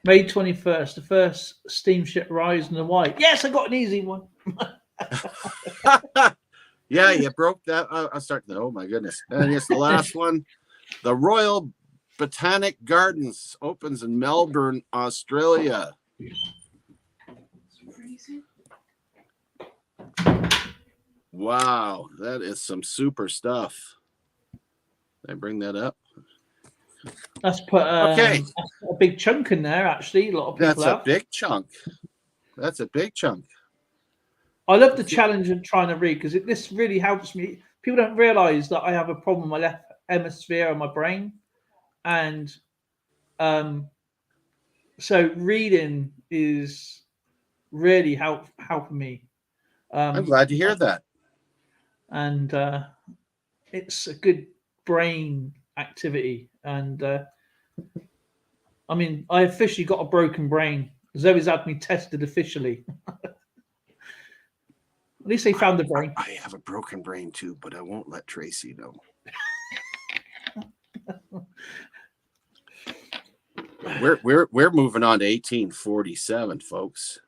May 21st, the first steamship arrives in Hawaii. Yes, I got an easy one. Yeah, you broke that. I'll start. Oh, my goodness. And it's the last one. The Royal Botanic Gardens opens in Melbourne, Australia. Wow, that is some super stuff. Did I bring that up? That's put okay. a big chunk in there, actually. A lot of people That's a big chunk. That's a big chunk. I love the challenge of trying to read because this really helps me. People don't realize that I have a problem with my left hemisphere of my brain. And so reading is really helping me. I'm glad to hear that. And it's a good brain activity. And I mean, I officially got a broken brain. Zoe's had me tested officially. At least they found the brain. I have a broken brain too, but I won't let Tracy know. We're moving on to 1847, folks.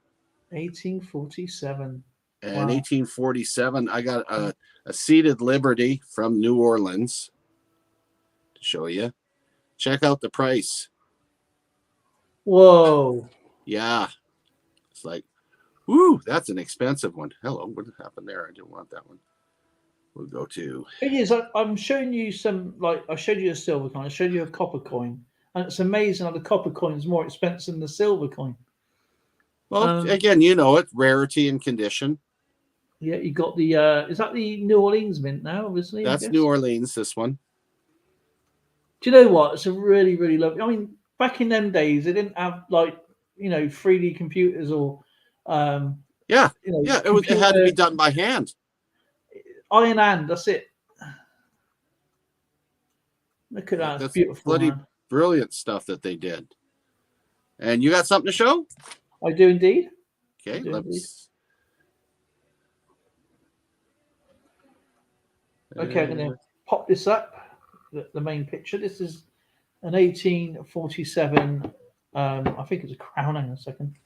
1847. And 1847, I got a seated Liberty from New Orleans to show you. Check out the price. Whoa. Yeah. It's like, woo, that's an expensive one. Hello, what happened there? I didn't want that one. We'll go to. Thing is, I'm showing you some, like, I showed you a silver coin, I showed you a copper coin, and it's amazing how the copper coin is more expensive than the silver coin. Well, again, it, rarity and condition. Yeah, you got the, is that the New Orleans mint now, obviously? That's New Orleans, this one. Do you know what? It's a really, really lovely. I mean, back in them days, they didn't have, like, 3D computers or, it had to be done by hand. Iron hand, that's it. Look at that. That's beautiful. Bloody brilliant stuff that they did. And you got something to show? I do indeed. Okay, let's. Okay, I'm going to pop this up, the main picture. This is an 1847, I think it's a crown. Hang on a second.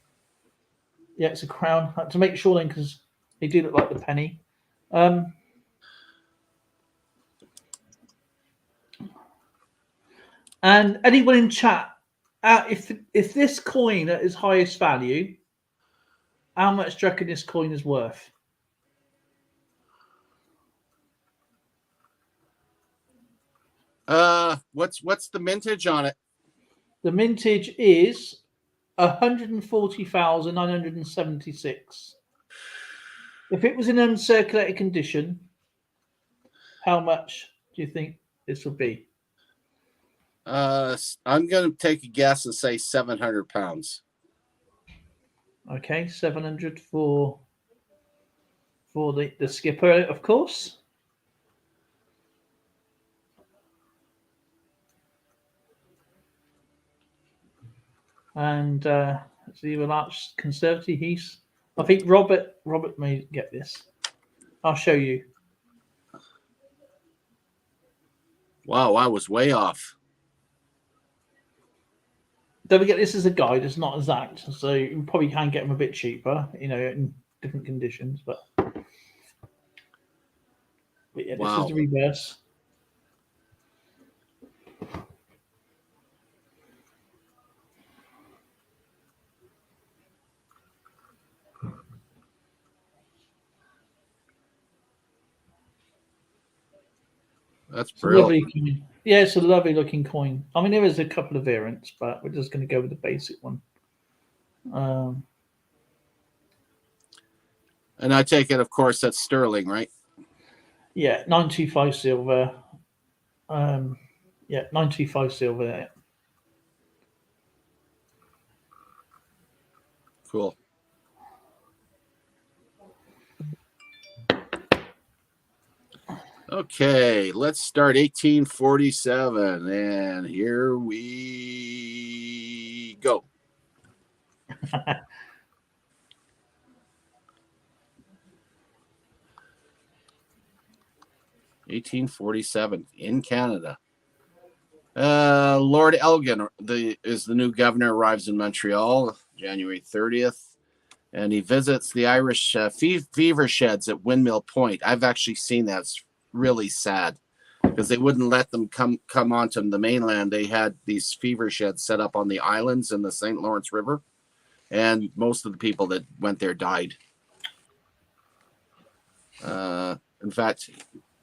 Yeah, it's a crown. I had to make sure then because they do look like the penny. And anyone in chat, if this coin at its highest value, how much do you reckon this coin is worth? What's the mintage on it? The mintage is 140,976. If it was in uncirculated condition, how much do you think this would be? I'm going to take a guess and say 700 pounds. Okay, 700 for the skipper, of course. And let's see, well, that's conservative. I think Robert may get this. I'll show you. Wow, I was way off. Don't forget, this is a guide. It's not exact, so you probably can get them a bit cheaper, in different conditions. But yeah, this is the reverse. That's It's a brilliant. lovely coin. Yeah, it's a lovely looking coin. I mean, there is a couple of variants, but we're just going to go with the basic one. And I take it, of course, that's sterling, right? Yeah, 925 silver. Yeah, 925 silver there. Cool. Okay, let's start 1847, and here we go. (1847) in Canada. Lord Elgin is the new governor. Arrives in Montreal January 30th, and he visits the Irish fever sheds at Windmill Point. I've actually seen that. It's really sad because they wouldn't let them come onto the mainland. They had these fever sheds set up on the islands in the St. Lawrence River, and most of the people that went there died. In fact,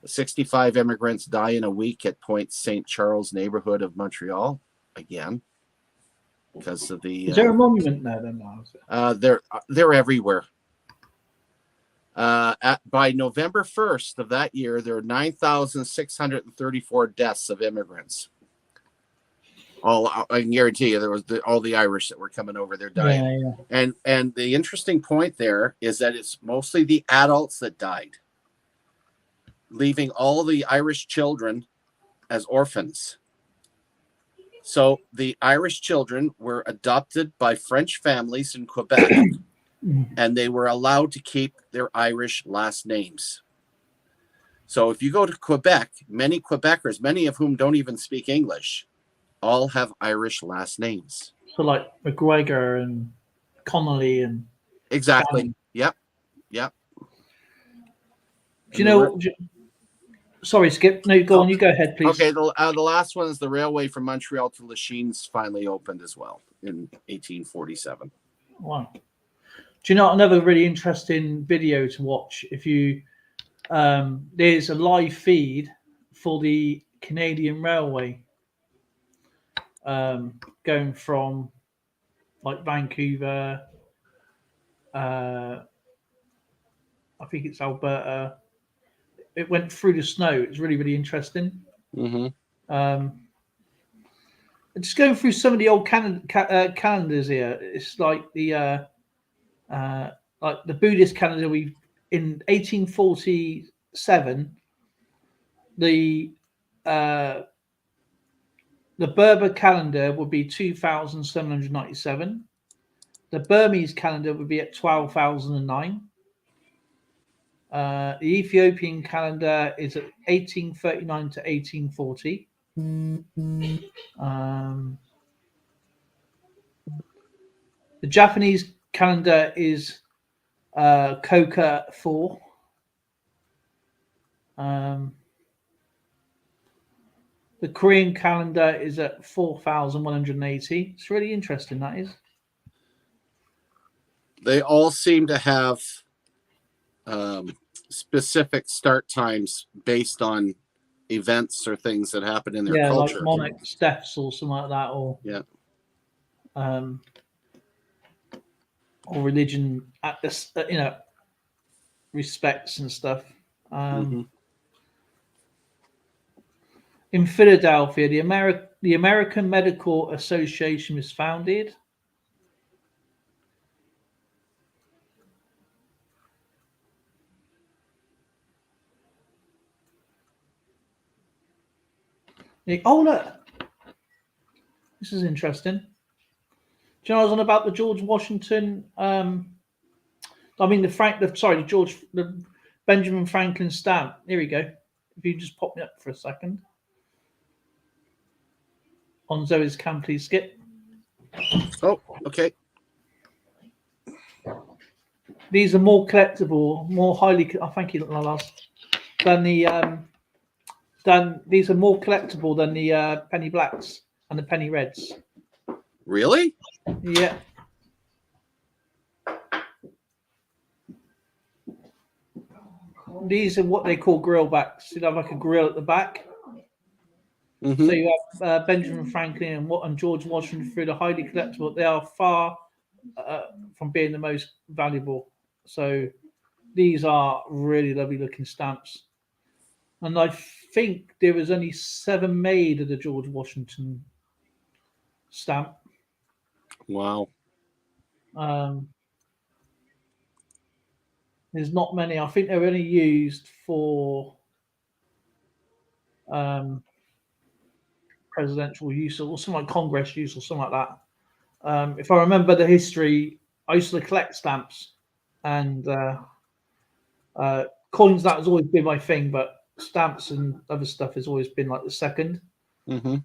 65 immigrants die in a week at Point St. Charles neighborhood of Montreal, again, because of the. Is there a monument there then? They're everywhere. By November 1st of that year, there are 9,634 deaths of immigrants. I can guarantee you, there was all the Irish that were coming over there dying. Yeah. And the interesting point there is that it's mostly the adults that died, leaving all the Irish children as orphans. So the Irish children were adopted by French families in Quebec, and they were allowed to keep their Irish last names. So if you go to Quebec, many Quebecers, many of whom don't even speak English, all have Irish last names. So like McGregor and Connolly and exactly. Famine. Yep. Do you know? Sorry, Skip. No, go on. You go ahead, please. Okay. The last one is the railway from Montreal to Lachine's finally opened as well in 1847. Wow. Do you know another really interesting video to watch? If you there's a live feed for the Canadian Railway going from like Vancouver, I think it's Alberta. It went through the snow. It's really, really interesting. Mm-hmm. Just going through some of the old calendars here. It's like the Buddhist calendar. We in 1847, the Berber calendar would be 2,797. The Burmese calendar would be at 12,009. The Ethiopian calendar is at 1839 to 1840. The Japanese calendar is Koka 4. The Korean calendar is at 4,180. It's really interesting, that is. They all seem to have specific start times based on events or things that happen in their culture. Like monarchs, deaths, or something like that, or or religion at this, respects and stuff. In Philadelphia, the American Medical Association was founded. Oh, look. This is interesting. Do you know I was on about the George Washington? The Benjamin Franklin stamp. Here we go. If you just pop me up for a second. On Zoe's cam, please, Skip. Oh, okay. These are more collectible, more highly. Oh, thank you, Lalas. These are more collectible than the penny blacks and the penny reds. Really? Yeah. These are what they call grill backs. You have like a grill at the back. Mhm. So you have Benjamin Franklin and George Washington through the highly collectible. They are far from being the most valuable. So these are really lovely looking stamps. And I think there was only 7 made of the George Washington stamp. Wow. There's not many. I think they're only used for presidential use or something like Congress use or something like that. If I remember the history, I used to collect stamps and coins. That has always been my thing, but stamps and other stuff has always been like the second. Mm-hmm.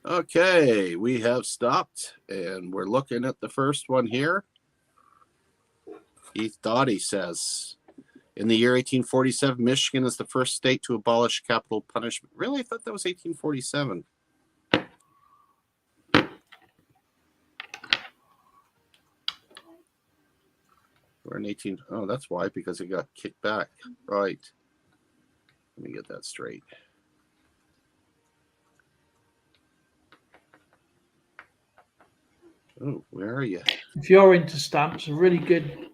Okay, we have stopped and we're looking at the first one here. Keith Doughty says, in the year 1847, Michigan is the first state to abolish capital punishment. Really? I thought that was 1847. We're in 18. Oh, that's why, because it got kicked back. Right. Let me get that straight. Oh, where are you? If you're into stamps, a really good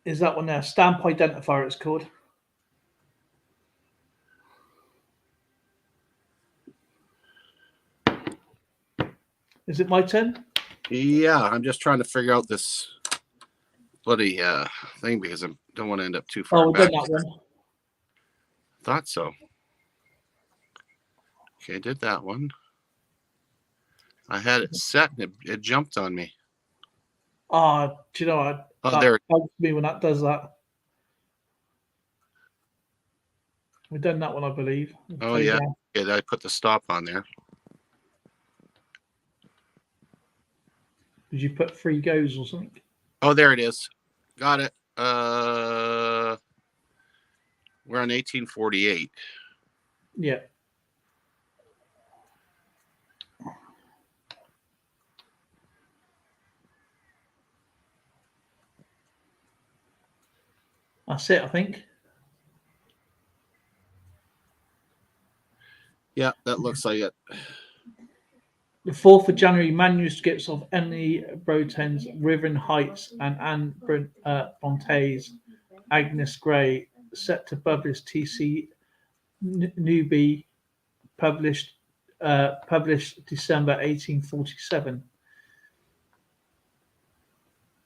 is that one there? Stamp identifier, it's called. Is it my turn? Yeah, I'm just trying to figure out this bloody thing because I don't want to end up too far Oh, we've back. done that one. Thought so. Okay, I did that one. I had it set and it jumped on me. Do you know what? Oh, there. That bugs me when that does that. We've done that one, I believe. Oh, yeah. Yeah, I put the stop on there. Did you put 3 goes or something? Oh, there it is. Got it. We're on 1848. Yeah. That's it, I think. Yeah, that looks like it. The 4th of January manuscripts of Emily Bronte's Riven Heights and Anne Bronte's Agnes Grey set to publish T.C. Newby published December 1847.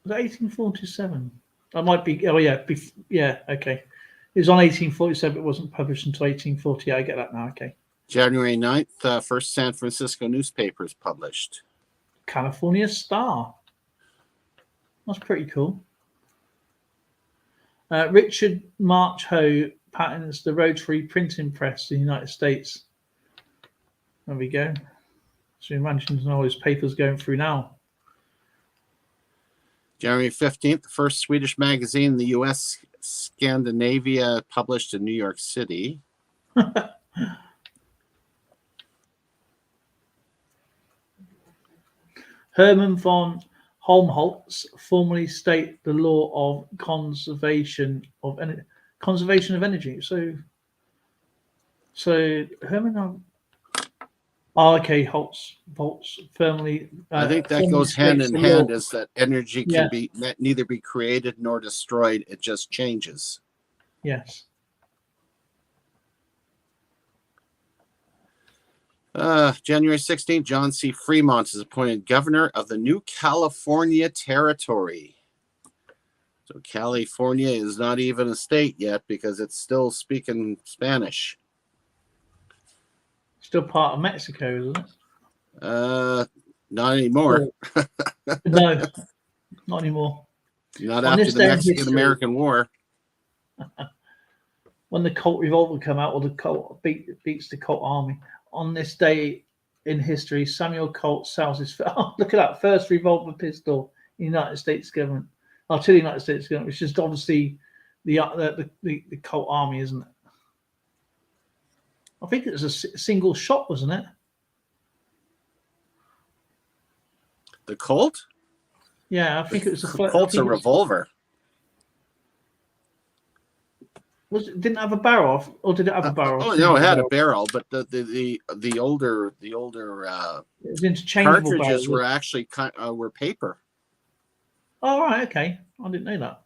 Was that 1847? I might be. Oh yeah, yeah. Okay, it was on 1847. It wasn't published until 1848. I get that now. Okay. January 9th, first San Francisco newspaper is published. California Star. That's pretty cool. Richard March Hoe patents the rotary printing press in the United States. There we go. So you imagine all his papers going through now. January 15th, the first Swedish magazine in the U.S., Scandinavia, published in New York City. Hermann von Helmholtz formally state the law of conservation of energy. So Hermann. Oh, okay, Holtz firmly. I think that goes hand in hand. Is that energy can be neither be created nor destroyed; it just changes. Yes. January 16th, John C. Fremont is appointed governor of the new California Territory. So California is not even a state yet because it's still speaking Spanish. Still part of Mexico, isn't it? Not anymore. No, not anymore. Not after the Mexican-American War. When the Colt revolver come out, or the Colt beats the Colt army. On this day in history, Samuel Colt sells his. Oh, look at that first revolver pistol in the United States government. To the United States government, which is obviously the Colt army, isn't it? I think it was a single shot, wasn't it? The Colt? Yeah, I think it was a Colt's a revolver. Didn't it have a barrel, or did it have a barrel? Oh no, it had a barrel, but the older it was interchangeable cartridges barrel. were actually were paper. Oh, right, okay. I didn't know that.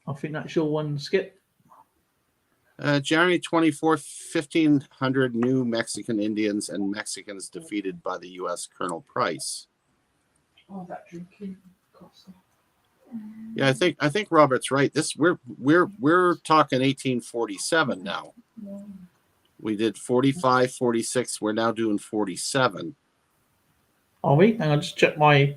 I think that's your one, Skip. January 24th, 1,500 new Mexican Indians and Mexicans defeated by the U.S. Colonel Price. Oh, that drinking cost. Yeah, I think Robert's right. We're talking 1847 now. We did 45, 46. We're now doing 47. Are we? Hang on, just check my.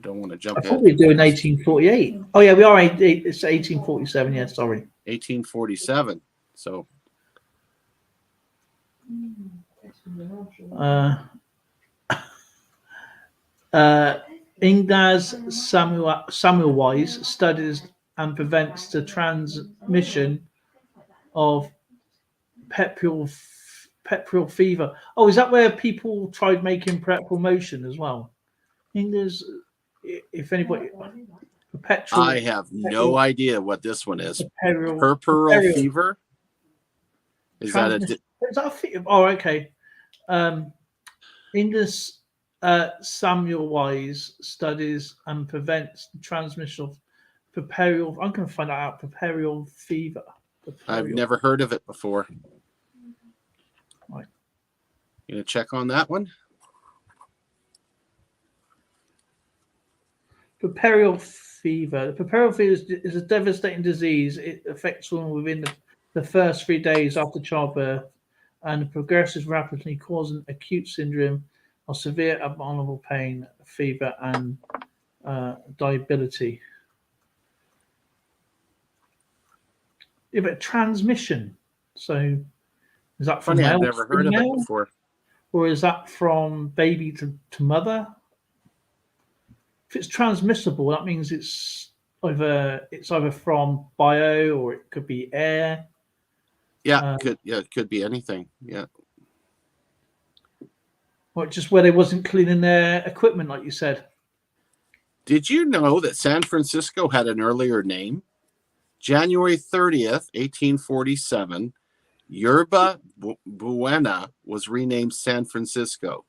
Don't want to jump I ahead. thought we were doing 1848. Oh yeah, we are. It's 1847. Yeah, sorry. 1847. So. Ignaz Semmelweis studies and prevents the transmission of petrol fever. Oh, is that where people tried making petrol motion as well? Ignaz, if anybody, petrol. I have no idea what this one is. Puerperal fever. Is that a? Oh, okay. Ignaz Semmelweis studies and prevents the transmission of puerperal. I'm going to find that out. Puerperal fever. I've never heard of it before. Right. You gonna check on that one? Puerperal fever. The puerperal fever is a devastating disease. It affects women within the first 3 days after childbirth and progresses rapidly, causing acute syndrome of severe abdominal pain, fever, and debility. Yeah, but transmission. So is that from funny? I've never heard of it before. Or is that from baby to mother? If it's transmissible, that means it's either from bio or it could be air. Yeah, it could be anything. Yeah. Or just where they wasn't cleaning their equipment, like you said. Did you know that San Francisco had an earlier name? January 30th, 1847, Yerba Buena was renamed San Francisco.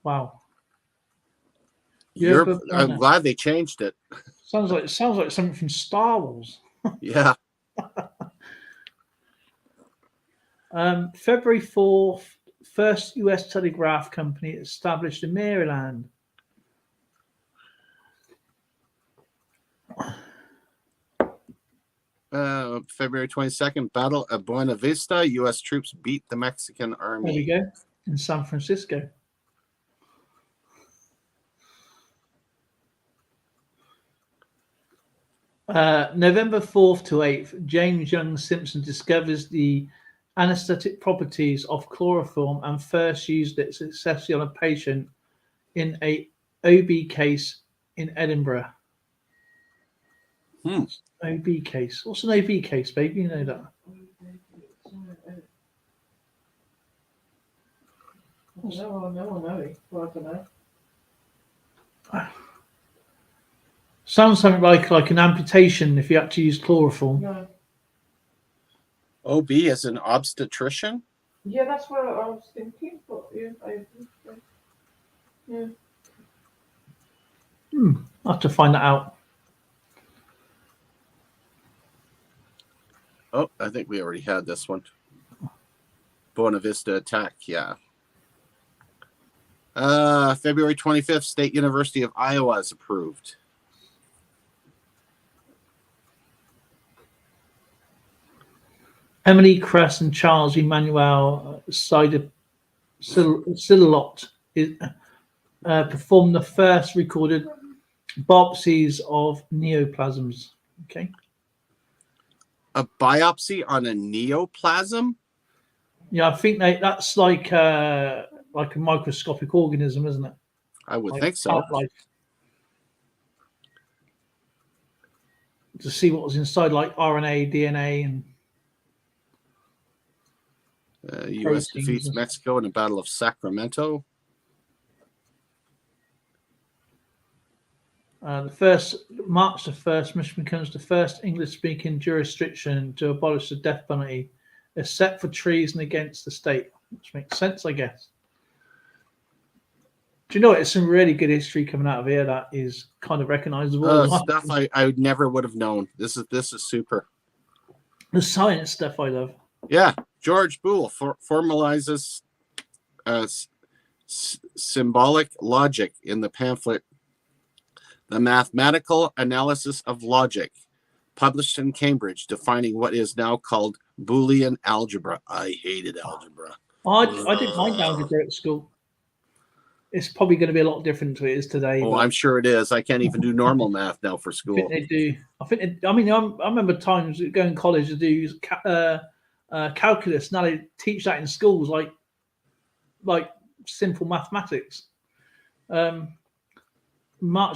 Wow. I'm glad they changed it. Sounds like something from Star Wars. Yeah. February 4th, first U.S. telegraph company established in Maryland. February 22nd, Battle of Buena Vista. U.S. troops beat the Mexican army. There we go. In San Francisco. November 4th to 8th, James Young Simpson discovers the anesthetic properties of chloroform and first used it successfully on a patient in a OB case in Edinburgh. OB case. What's an OB case, baby? You know that. No, I know. Well, I don't know. Sounds something like an amputation if you had to use chloroform. No. OB as an obstetrician? Yeah, that's what I was thinking. But yeah, I'll have to find that out. Oh, I think we already had this one. Buena Vista attack, yeah. February 25th, State University of Iowa is approved. Emily Cress and Charles Emmanuel Silot performed the first recorded biopsies of neoplasms. Okay. A biopsy on a neoplasm? Yeah, I think that's like a microscopic organism, isn't it? I would think so. to see what was inside, like RNA, DNA, and U.S. proteins defeats and- Mexico in the Battle of Sacramento. the first March the 1st, Michigan becomes the first English-speaking jurisdiction to abolish the death penalty, except for treason against the state, which makes sense, I guess. Do you know what? It's some really good history coming out of here that is kind of recognizable. Stuff I never would have known. This is super. The science stuff I love. Yeah, George Boole formalizes symbolic logic in the pamphlet The Mathematical Analysis of Logic, published in Cambridge, defining what is now called Boolean Algebra. I hated algebra. I didn't mind algebra at school. It's probably going to be a lot different to it is today. Oh, I'm sure it is. I can't even do normal math now for I school. think they do. I remember times going to college to do calculus. Now they teach that in schools, like simple mathematics. March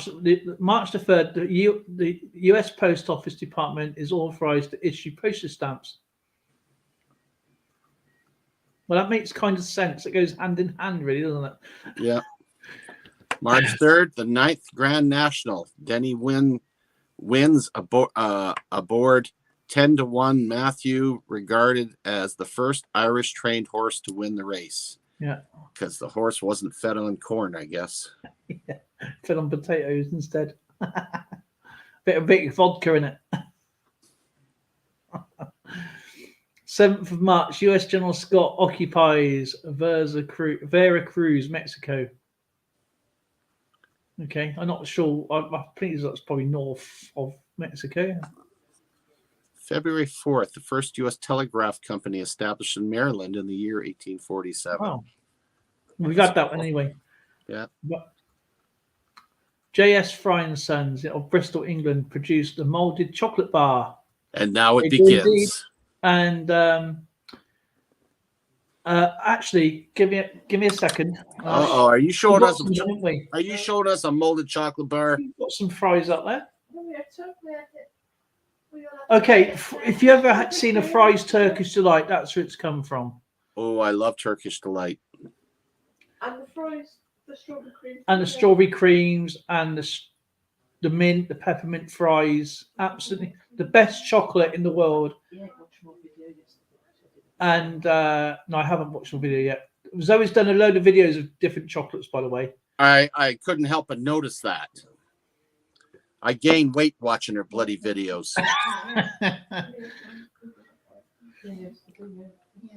the 3rd, the U.S. Post Office Department is authorized to issue postage stamps. Well, that makes kind of sense. It goes hand in hand, really, doesn't it? Yeah. March 3rd, the 9th Grand National. Denny wins aboard 10-1 Matthew, regarded as the first Irish trained horse to win the race. Yeah. Because the horse wasn't fed on corn, I guess. Yeah. Fed on potatoes instead. bit of vodka in it. 7th of March, U.S. General Scott occupies Veracruz, Mexico. Okay, I'm not sure. I think that's probably north of Mexico. February 4th, the first U.S. telegraph company established in Maryland in the year 1847. Wow. We've had that one anyway. Yeah. J.S. Fry and Sons of Bristol, England, produced a molded chocolate bar. And now it They do indeed. begins. And actually, give me a second. Are you showing us? We? Are you showing us a molded chocolate bar? We've got some fries up there. Okay, if you ever seen a Fry's Turkish Delight, that's where it's come from. Oh, I love Turkish Delight. And the fries, the strawberry cream. And the strawberry creams and the mint, the peppermint fries. Absolutely the best chocolate in the world. Yeah, watch more video yesterday. And no, I haven't watched the video yet. Zoe's done a load of videos of different chocolates, by the way. I couldn't help but notice that. I gained weight watching her bloody videos.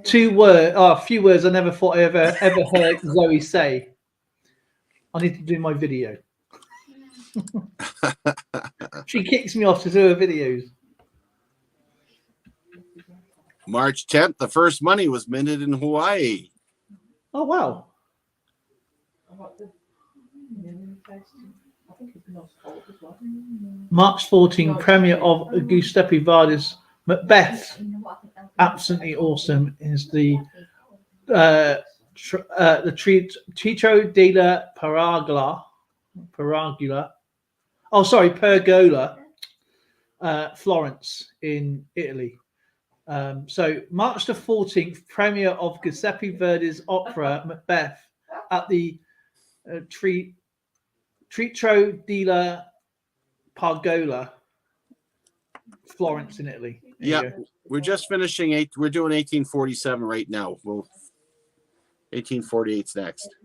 2 words, a few words I never thought I ever heard Zoe say. I need to do my video. She kicks me off to do her videos. March 10th, the first money was minted in Hawaii. Oh, wow. March 14, premiere of Giuseppe Verdi's Macbeth. Absolutely awesome. Is the Teatro della Pergola. Oh, sorry, Pergola, Florence in Italy. So March the 14th, premiere of Giuseppe Verdi's opera Macbeth at the Teatro della Pergola, Florence in Italy. Yeah, we're just finishing we're doing 1847 right now. 1848's next.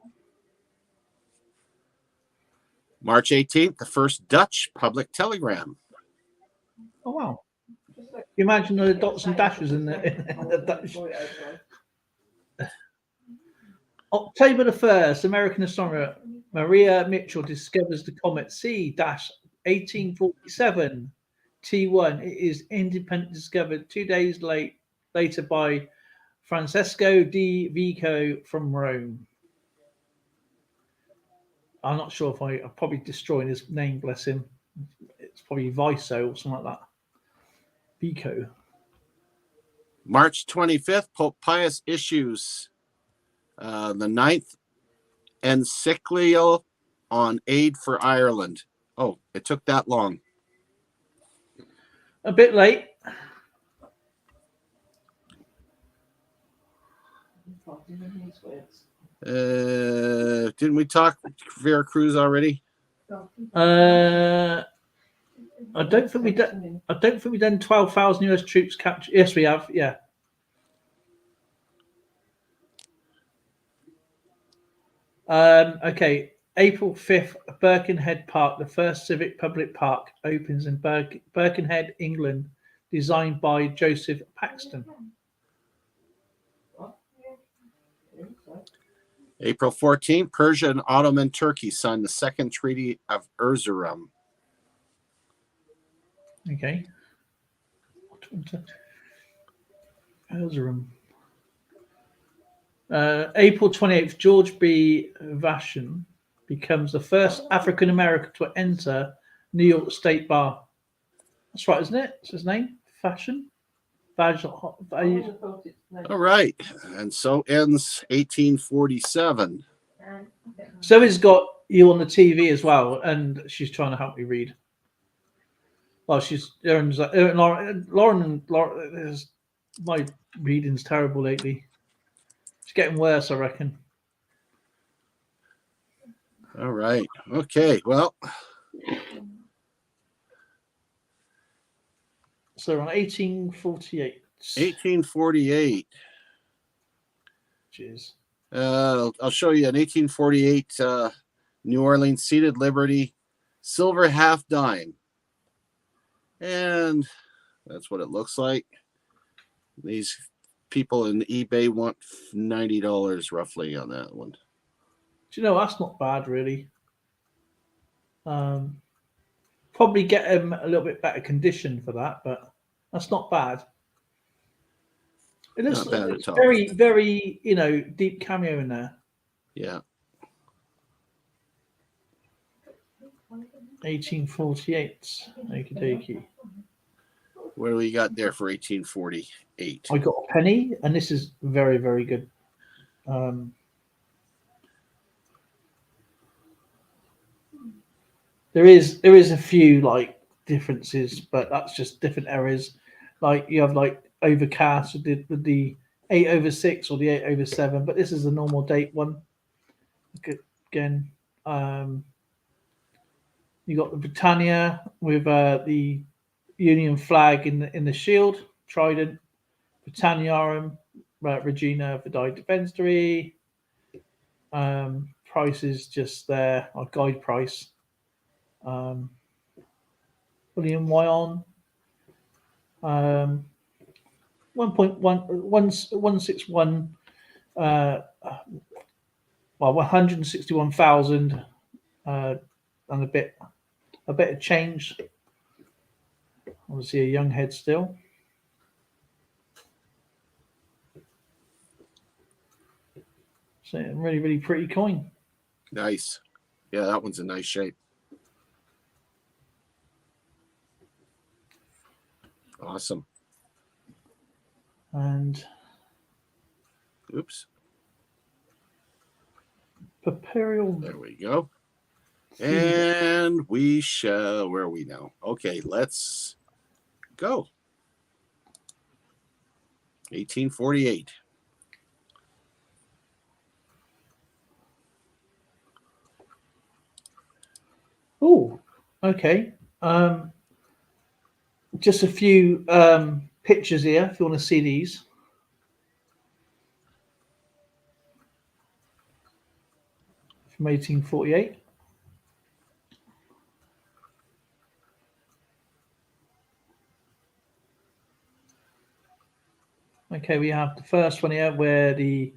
March 18th, the first Dutch public telegram. Oh, wow. You imagine the dots and dashes in the Dutch. October the 1st, American astronomer Maria Mitchell discovers the comet C-1847 T1. It is independently discovered 2 days later by Francesco di Vico from Rome. I'm not sure if I'm probably destroying his name, bless him. It's probably Viso or something like that. Vico. March 25th, Pope Pius issues the 9th encyclical on aid for Ireland. Oh, it took that long. A bit late. Didn't we talk Veracruz already? I don't think we done. I don't think we've done 12,000 US troops captured. Yes, we have. Yeah. Okay. April 5th, Birkenhead Park, the first civic public park, opens in Birkenhead, England, designed by Joseph Paxton. April 14th, Persia and Ottoman Turkey signed the Second Treaty of Erzurum. Okay. Erzurum. April 28th, George B. Vashon becomes the first African American to enter New York State Bar. That's right, isn't it? It's his name? Fashion? All right. And so ends 1847. Zoe's got you on the TV as well, and she's trying to help me read. Well, she's Lauren. My reading's terrible lately. It's getting worse, I reckon. All right. Okay. Well. So on 1848. 1848. Jeez. I'll show you an 1848 New Orleans seated Liberty silver half dime. And that's what it looks like. These people in eBay want $90 roughly on that one. Do you know, that's not bad, really. Probably get him a little bit better condition for that, but that's not bad. It looks Not bad at all. very, very, deep cameo in there. Yeah. 1848. Okie dokie. What do we got there for 1848? I got a penny, and this is very, very good. There is a few differences, but that's just different errors. Like you have overcast with the 8/6 or the 8/7, but this is the normal date one. Again, you got the Britannia with the Union flag in the shield, Trident, Britanniarum, Regina Vidai Defensitory. Price is just there, our guide price. William Wyon, 1.161, 161,000, and a bit of change. Obviously, a young head still. So really, really pretty coin. Nice. Yeah, that one's in nice shape. Awesome. And oops. Imperial. There we go. And we shall, where are we now? Okay, let's go. 1848. Oh, okay. Just a few pictures here if you want to see these. From 1848. Okay, we have the first one here where the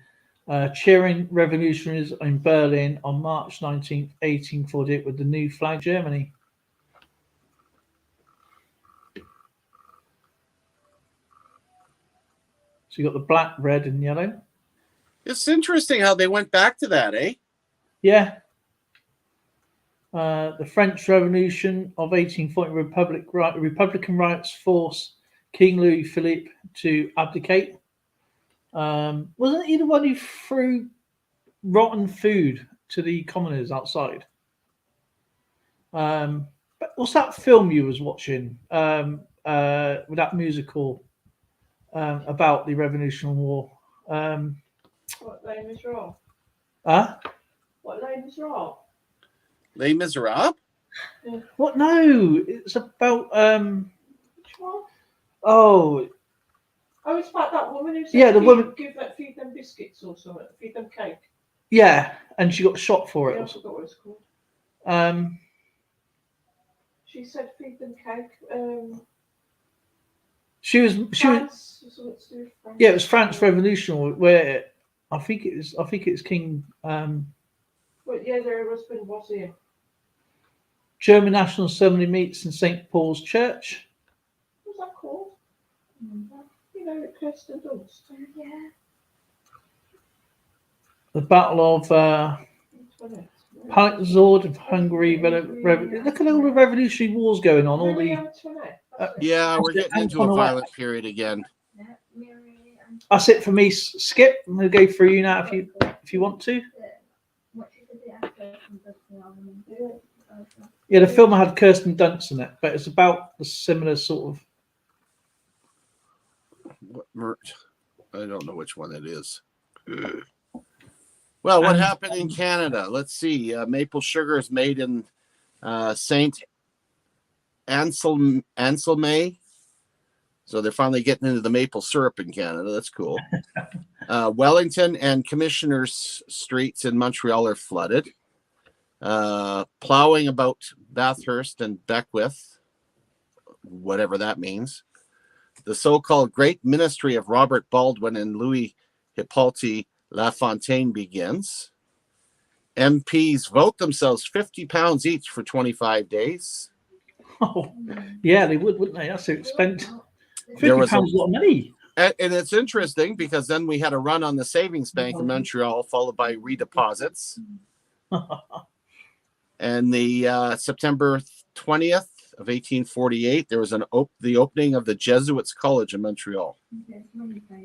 cheering revolutionaries in Berlin on March 19th, 1848 with the new flag, Germany. So you got the black, red, and yellow. It's interesting how they went back to that, eh? Yeah. The French Revolution of 1840, Republican riots forced King Louis Philippe to abdicate. Wasn't he the one who threw rotten food to the commoners outside? But what's that film you was watching? with that musical about the Revolutionary War. What name is wrong? Huh? What name is wrong? Les Miserables? What? No, it's about Which one? oh Oh, it's about that woman who said, Yeah, the woman- feed them biscuits or something, feed them cake. yeah, and she got shot for Yeah, I it. forgot what it's called. She said feed them cake. She was France, something to do with France. yeah, it was France Revolution where I think it's King But yeah, their husband was here. German National Assembly meets in St. Paul's Church. What's that called? You know, Kirsten Dunst. Yeah. The Battle of Antoinette. Palazzo of Hungary. Look at all the revolutionary wars going on. All Marie the Antoinette. That's it. Yeah, we're getting into a Antoinette. violent period again. That's it for me. Skip. I'm going to go through you now if you want to. Yeah, the film had Kirsten Dunst in it, but it's about the similar sort of. I don't know which one it is. Well, what happened in Canada? Let's see. Maple sugar is made in Saint Anselme. So they're finally getting into the maple syrup in Canada. That's cool. Wellington and Commissioners Streets in Montreal are flooded. Plowing about Bathurst and Beckwith, whatever that means. The so-called Great Ministry of Robert Baldwin and Louis Hippolyte Lafontaine begins. MPs vote themselves £50 each for 25 days. Oh, yeah, they would, wouldn't they? That's expensive. There was £50 a lot of money. And it's interesting because then we had a run on the savings bank in Montreal, followed by redeposits. And the September 20th of 1848, there was the opening of the Jesuits College in Montreal.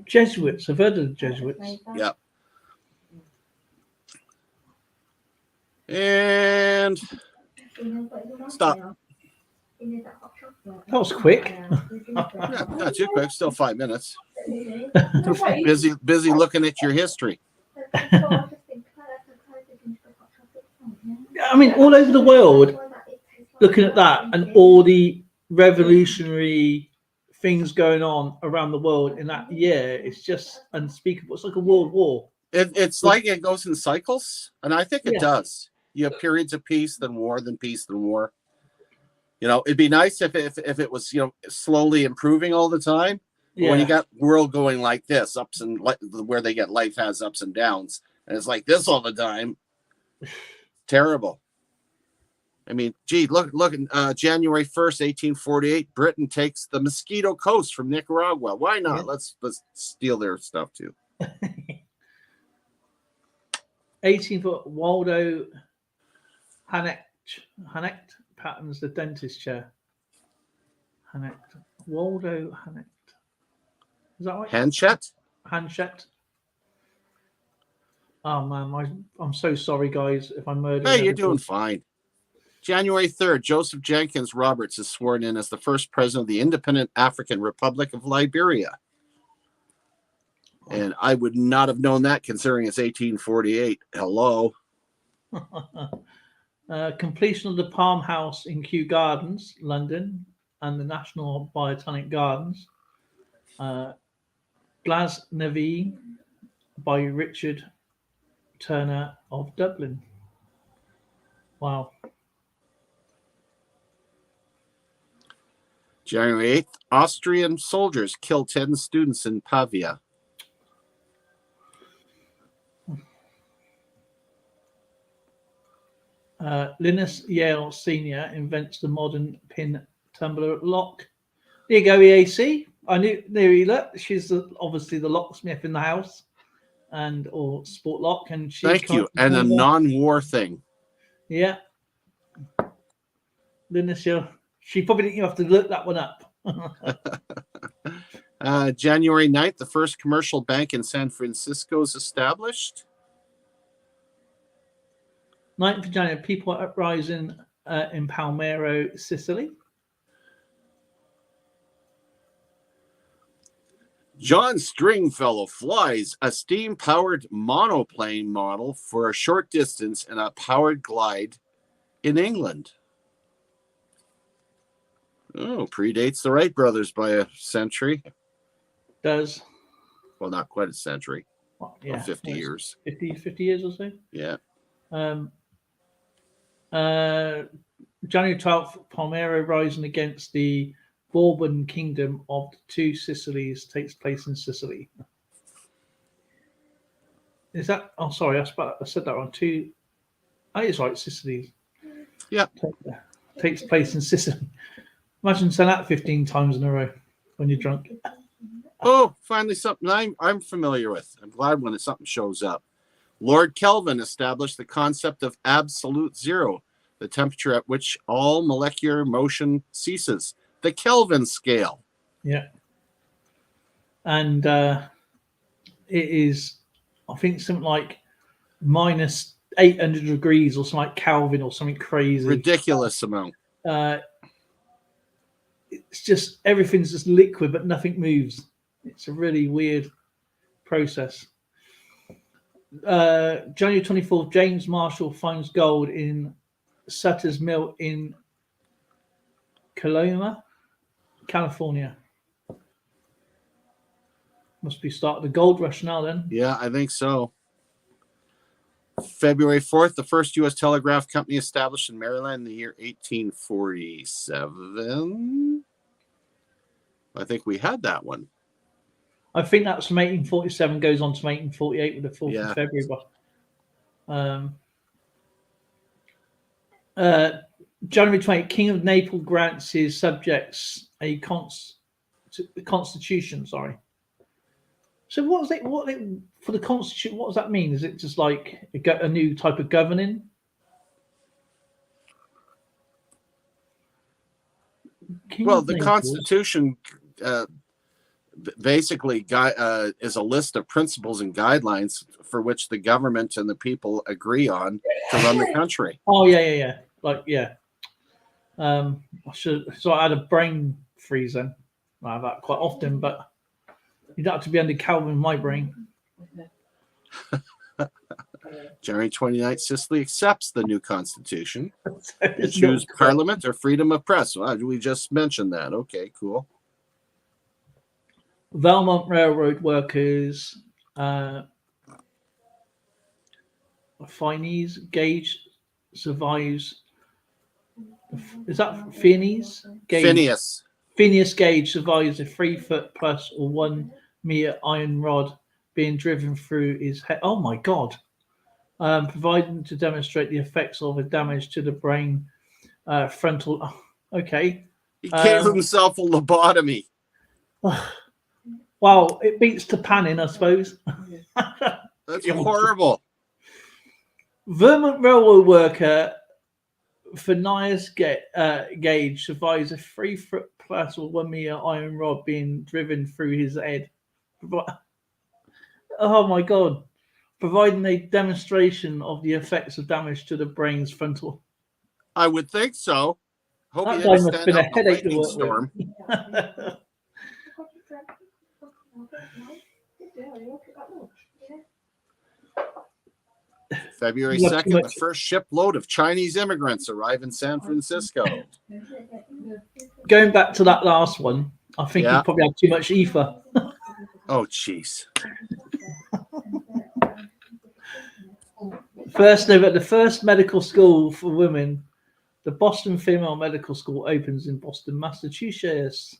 Jesuits, I've heard of the Jesuits. Yep. And stop. That was quick. Yeah, not too quick. Still 5 minutes. Busy looking at your history. I mean, all over the world, looking at that and all the revolutionary things going on around the world in that year, it's just unspeakable. It's like a world war. It's like it goes in cycles, and I think it Yeah. does. You have periods of peace, then war, then peace, then war. You know, it'd be nice if it was, you know, slowly improving all the time. But Yeah. when you got world going like this, ups and where they get life has ups and downs, and it's like this all the time. Terrible. I mean, gee, look! January 1st, 1848, Britain takes the Mosquito Coast from Nicaragua. Why not? Yeah. Let's steal their stuff too. 18-foot Waldo Hanecht patterns the dentist chair. Waldo Hanecht. Is that right? Hanchet. Oh man, I'm so sorry, guys, if I murdered. Hey, you're everybody. doing fine. January 3rd, Joseph Jenkins Roberts is sworn in as the first president of the independent African Republic of Liberia. And I would not have known that considering it's 1848. Hello. Completion of the Palm House in Kew Gardens, London, and the National Botanic Gardens. Glasnevin by Richard Turner of Dublin. Wow. January 8th, Austrian soldiers kill 10 students in Pavia. Linus Yale Sr. invents the modern pin tumbler lock. There you go, EAC. I knew there you look. She's obviously the locksmith in the house, or sport lock, and she's Thank you. And a non-war thing. Yeah. Linus Yale. She probably didn't even have to look that one up. January 9th, the first commercial bank in San Francisco is established. 9th of January, people uprising in Palmero, Sicily. John Stringfellow flies a steam-powered monoplane model for a short distance in a powered glide in England. Oh, predates the Wright brothers by a century. Does. Well, not quite a century. Well, yeah. 50 years. 50 years or so. Yeah. January 12th, Palmero rising against the Bourbon Kingdom of the Two Sicilies takes place in Sicily. Is that? Oh, sorry, I said that wrong. Oh, it's right, Sicily. Yeah. Takes place in Sicily. Imagine saying that 15 times in a row when you're drunk. Oh, finally something I'm familiar with. I'm glad when something shows up. Lord Kelvin established the concept of absolute zero, the temperature at which all molecular motion ceases. The Kelvin scale. Yeah. And it is, I think, something like minus 800 degrees or something like Kelvin or something crazy. Ridiculous amount. It's just, everything's just liquid, but nothing moves. It's a really weird process. January 24th, James Marshall finds gold in Sutter's Mill in Coloma, California. Must be start of the gold rush now then. Yeah, I think so. February 4th, the first U.S. telegraph company established in Maryland in the year 1847. I think we had that one. I think that's from 1847, goes on to 1848 with the 4th of February. But January 20th, King of Naples grants his subjects a constitution. Sorry. So what for the constitution? What does that mean? Is it just like a new type of governing? Well, the Constitution basically is a list of principles and guidelines for which the government and the people agree on to run the country. Oh yeah. Like yeah. I had a brain freeze then. I have that quite often, but you don't have to be under Calvin in my brain. January 29th, Sicily accepts the new constitution and choose parliament or freedom of press. Well, we just mentioned that. Okay, cool. Vermont Railroad workers, Phineas Gage survives. Is that Phineas? Phineas Gage survives a 3 foot plus or 1 meter iron rod being driven through his head. Oh my God. Providing to demonstrate the effects of a damage to the brain frontal. Okay. He gave himself a lobotomy. Well, it beats to panning, I suppose. That's horrible. Vermont railroad worker Phineas Gage survives a 3 foot plus or 1 meter iron rod being driven through his head. Oh my God. Providing a demonstration of the effects of damage to the brain's frontal. I would think so. Hope that guy must have been a headache to work storm. with. February 2nd, the first shipload of Chinese immigrants arrive in San Francisco. Going back to that last one, I think you probably had too much ether. Oh, jeez. The first medical school for women, the Boston Female Medical School, opens in Boston, Massachusetts.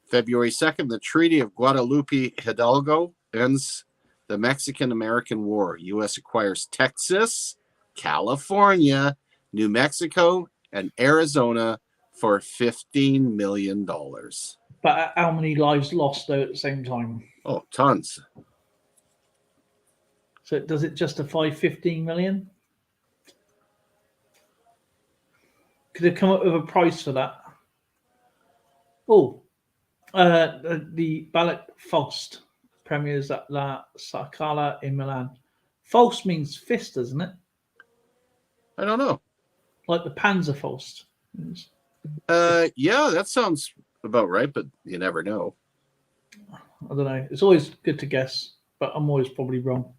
February 2nd, the Treaty of Guadalupe Hidalgo ends the Mexican-American War. U.S. acquires Texas, California, New Mexico, and Arizona for $15 million. But how many lives lost, though, at the same time? Oh, tons. So does it justify 15 million? Could they come up with a price for that? Oh, the Ballet Faust premieres at La Scala in Milan. Faust means fist, doesn't it? I don't know. Like the Panzer Faust. Yeah, that sounds about right, but you never know. I don't know. It's always good to guess, but I'm always probably wrong.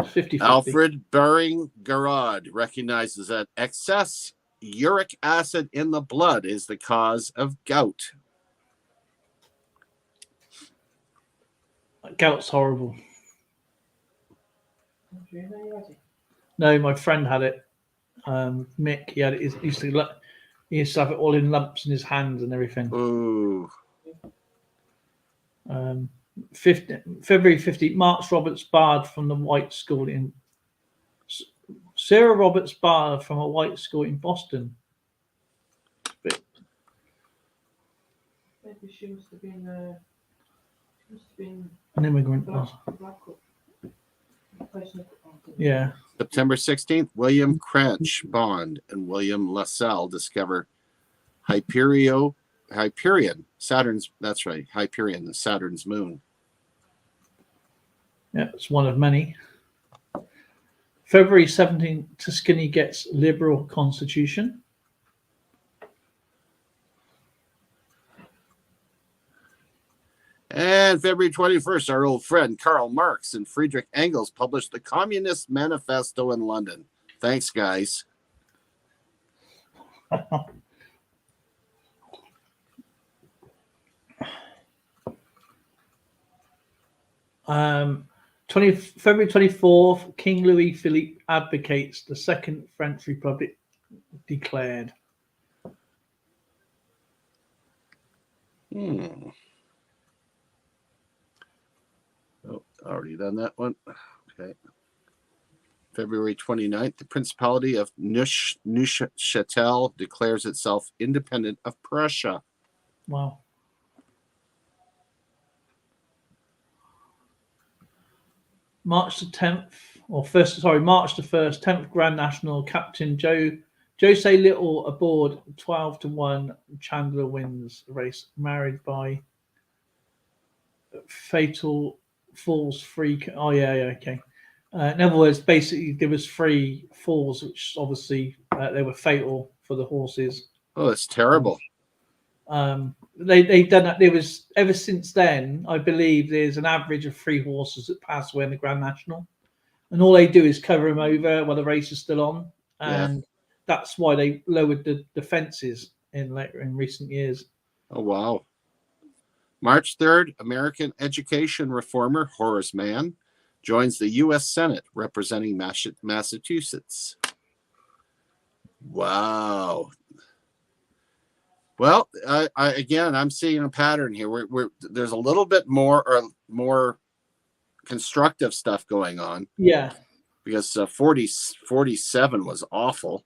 50-50. Alfred Baring Garrod recognizes that excess uric acid in the blood is the cause of gout. Gout's horrible. Do you know you had it? No, my friend had it. Mick, he had it. He used to have it all in lumps in his hands and everything. Ooh. February 15th, Mark Roberts barred from the white school in Sarah Roberts barred from a white school in Boston. Maybe she must have been An immigrant. Blackwell. Yeah. September 16th, William Cranch Bond and William Lassell discover Hyperion, Saturn's, that's right, Hyperion, Saturn's moon. Yeah, it's one of many. February 17th, Tuscany gets liberal constitution. And February 21st, our old friend Karl Marx and Friedrich Engels published the Communist Manifesto in London. Thanks, guys. February 24th, King Louis Philippe advocates the Second French Republic declared. Oh, already done that one. Okay. February 29th, the Principality of Neuchâtel declares itself independent of Prussia. Wow. March the 1st, 10th Grand National, Captain Jose Little aboard 12-1. Chandler wins race, married by fatal falls free. Oh, yeah, okay. In other words, basically, there was 3 falls, which obviously they were fatal for the horses. Oh, that's terrible. They've done that. There was, ever since then, I believe there's an average of 3 horses that pass away in the Grand National, and all they do is cover them over while the race is still on, and that's why they lowered the fences in recent years. Oh, wow. March 3rd, American education reformer Horace Mann joins the U.S. Senate representing Massachusetts. Wow. Well, I'm seeing a pattern here. There's a little bit more constructive stuff going on. Yeah. Because 47 was awful.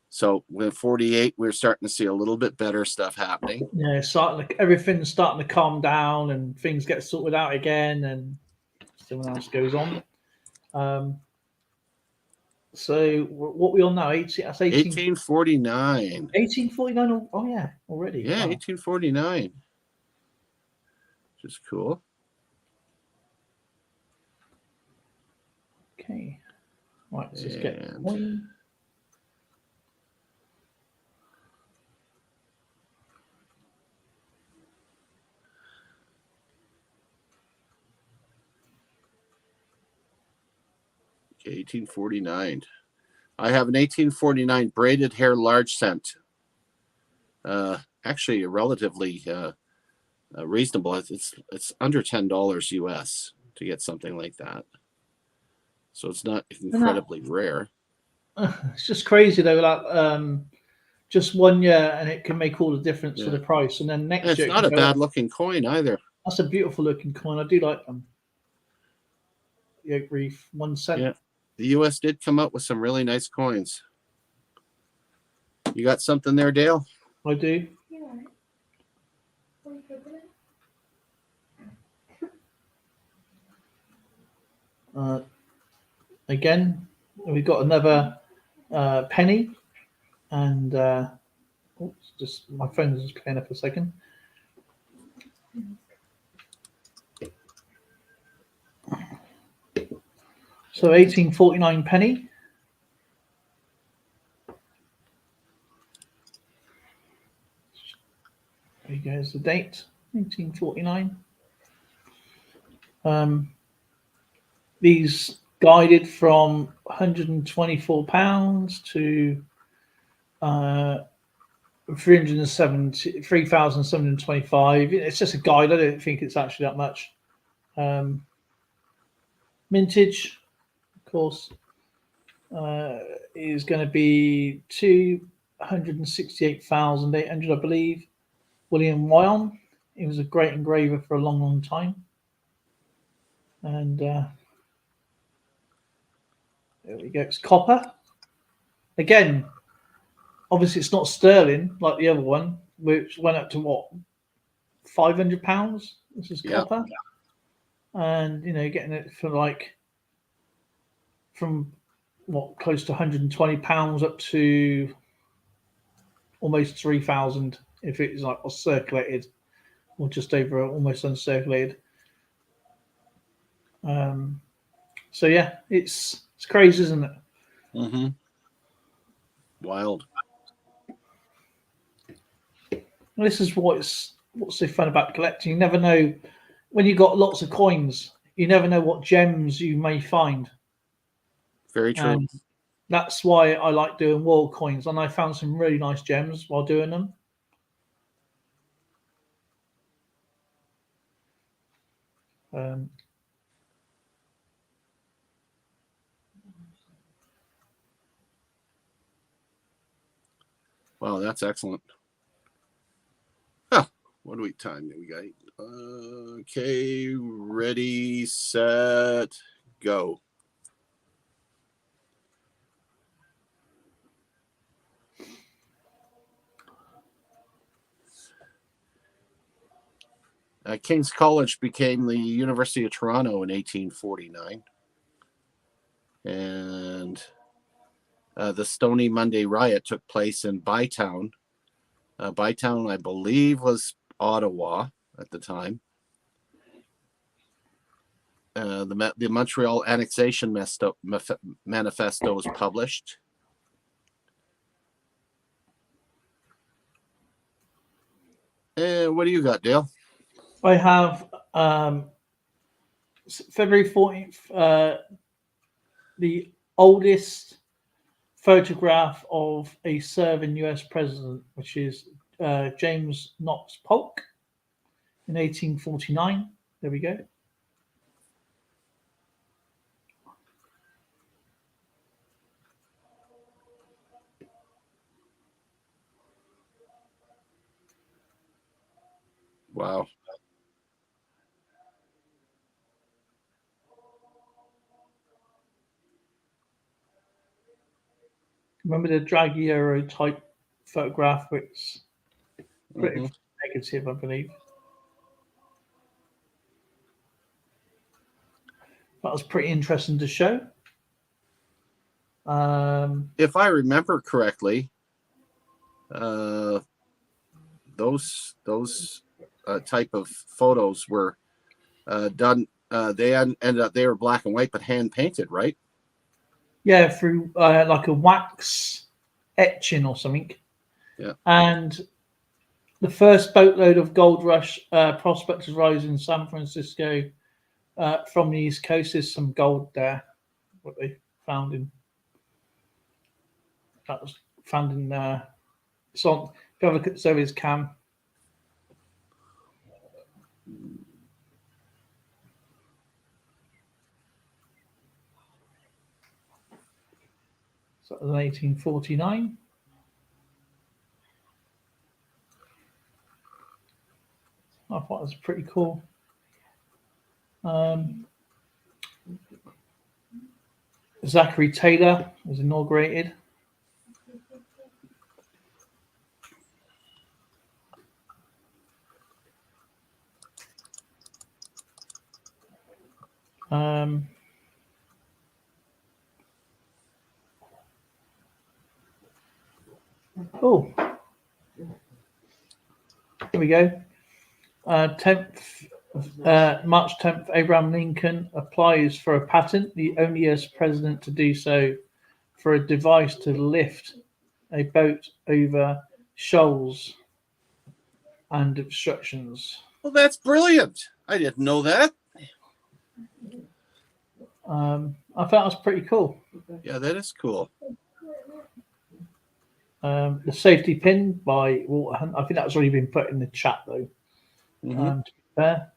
So with 48, we're starting to see a little bit better stuff happening. Yeah, everything's starting to calm down and things get sorted out again and something else goes on. So what we all know, 1849. 1849. Oh yeah, already. Yeah, wow. 1849. Which is cool. Okay. Right, let's just get one. Okay, 1849. I have an 1849 braided hair large cent. Actually, relatively reasonable. It's under $10 US to get something like that. So it's not incredibly rare. It's just crazy though. Like just 1 year, and it can make all the difference for the price. And then next year, it's not a bad looking coin either. That's a beautiful looking coin. I do like them. The oak reef, 1 cent. Yeah, the U.S. did come up with some really nice coins. You got something there, Dale? I do. Again, we've got another penny, and just my phone is just playing up a second. So 1849 penny. There goes the date, 1849. These guided from £124 to 3,725. It's just a guide. I don't think it's actually that much. Mintage, of course, is going to be 268,800, I believe. William Wyon, he was a great engraver for a long, long time. And there we go. It's copper. Again, obviously it's not sterling like the other one, which went up to what, £500. This is copper. Yeah. And getting it for from what, close to £120 up to almost 3,000 if it's like circulated, or just over almost uncirculated. So yeah, it's crazy, isn't it? Mm-hmm. Wild. And this is what's so fun about collecting. You never know, when you got lots of coins, you never know what gems you may find. Very true. And that's why I like doing world coins, and I found some really nice gems while doing them. Wow, that's excellent. Huh. What time do we got? Okay, ready, set, go. King's College became the University of Toronto in 1849. And the Stony Monday riot took place in Bytown. Bytown, I believe, was Ottawa at the time. The Montreal Annexation Manifesto was published. What do you got, Dale? I have February 14th, the oldest photograph of a serving US president, which is James Knox Polk in 1849. There we go. Wow. Remember the draggy arrow type photograph, which pretty negative, I believe. That was pretty interesting to show. If I remember correctly, those type of photos were done. They ended up, they were black and white, but hand painted, right? Yeah, through like a wax etching or something. Yeah. And the first boatload of gold rush prospectors rise in San Francisco from the East Coast. There's some gold there. What they found in it's on. If you have a look at Zoe's cam. So that was 1849. I thought it was pretty cool. Zachary Taylor was inaugurated. Oh, here we go. 10th, March 10th, Abraham Lincoln applies for a patent, the only US president to do so, for a device to lift a boat over shoals and obstructions. Well, that's brilliant. I didn't know that. I thought that was pretty cool. Yeah, that is cool. The safety pin by Walter Hunt. I think that's already been put in the chat though. Mm-hmm. To be fair.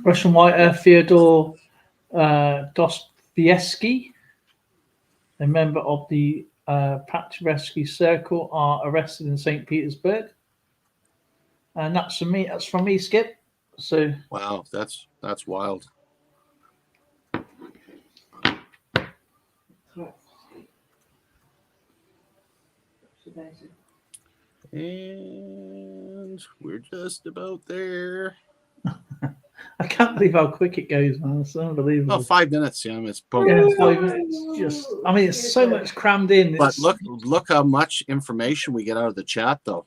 Russian writer Fyodor Dostoevsky, a member of the Patriarchy Circle, are arrested in St. Petersburg. And that's from me. That's from me, Skip. So wow, that's wild. And we're just about there. I can't believe how quick it goes, man. It's unbelievable. Oh, 5 minutes, yeah. It's yeah, 5 minutes. Just, I mean, it's so much crammed in. But look how much information we get out of the chat, though.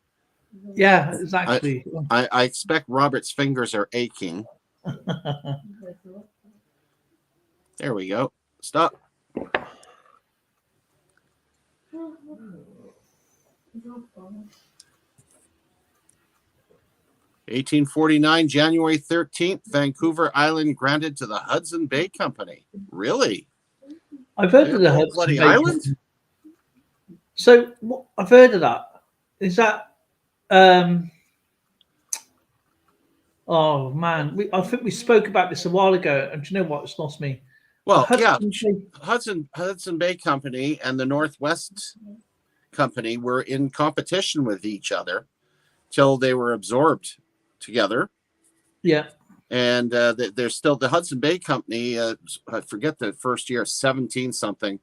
Yeah, exactly. I expect Robert's fingers are aching. There we go. Stop. (1849) January 13th, Vancouver Island granted to the Hudson Bay Company. Really? I've heard of the Hudson bloody Bay island. Company. So I've heard of that. Is that? Oh man, I think we spoke about this a while ago, and do you know what? It's lost me. Well, yeah, Hudson Bay Company and the Northwest Company were in competition with each other till they were absorbed together. Yeah, and there's still the Hudson Bay Company. I forget the first year, 17 something,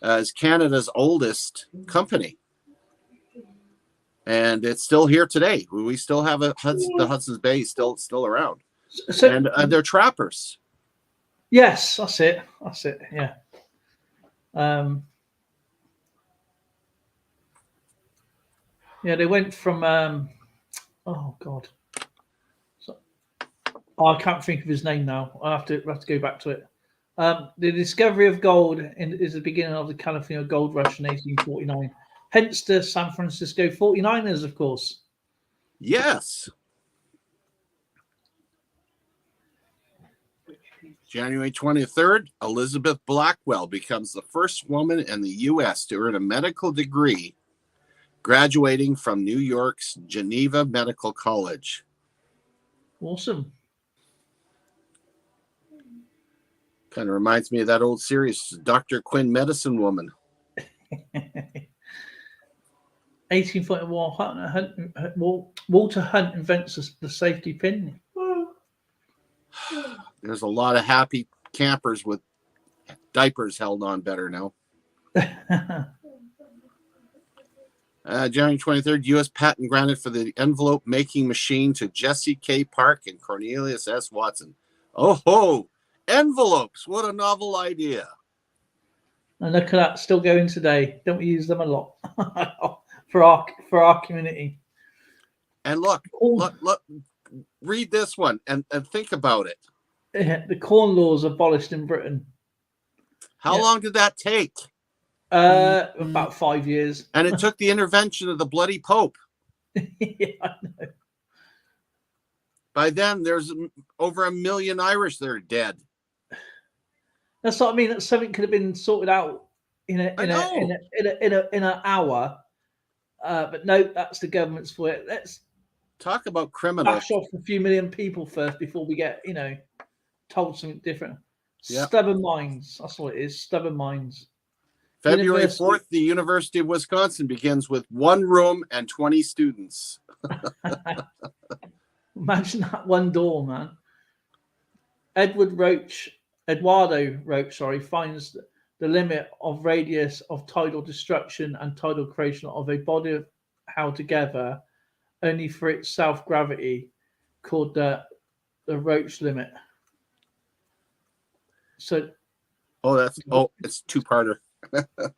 is Canada's oldest company. And it's still here today. We still have the Hudson's Bay still around. So, and they're trappers. Yes, that's it. That's it. Yeah. Yeah, they went from. Oh God. I can't think of his name now. I have to go back to it. The discovery of gold is the beginning of the California gold rush in 1849. Hence the San Francisco 49ers, of course. Yes. January 23rd, Elizabeth Blackwell becomes the first woman in the U.S. to earn a medical degree, graduating from New York's Geneva Medical College. Awesome. Kind of reminds me of that old series, Dr. Quinn, Medicine Woman. 1841, Walter Hunt invents the safety pin. There's a lot of happy campers with diapers held on better now. January 23rd, U.S. patent granted for the envelope making machine to Jesse K. Park and Cornelius S. Watson. Oh ho! Envelopes! What a novel idea. And look at that, still going today. Don't we use them a lot for our community? And look, read this one and think about it. Yeah, the Corn Laws abolished in Britain. How long did that take? About 5 years. And it took the intervention of the bloody Pope. Yeah, I know. By then, there's over 1 million Irish that are dead. That's what I mean. That something could have been sorted out in an hour. But no, that's the government's for it. Let's talk about criminals. Bash off a few million people first before we get, told something different. Yep. Stubborn minds. That's what it is. Stubborn minds. February 4th, the University of Wisconsin begins with 1 room and 20 students. Imagine that one door, man. Eduardo Roach, finds the limit of radius of tidal destruction and tidal creation of a body held together only for its self-gravity, called the Roach limit. So, it's two-parter. The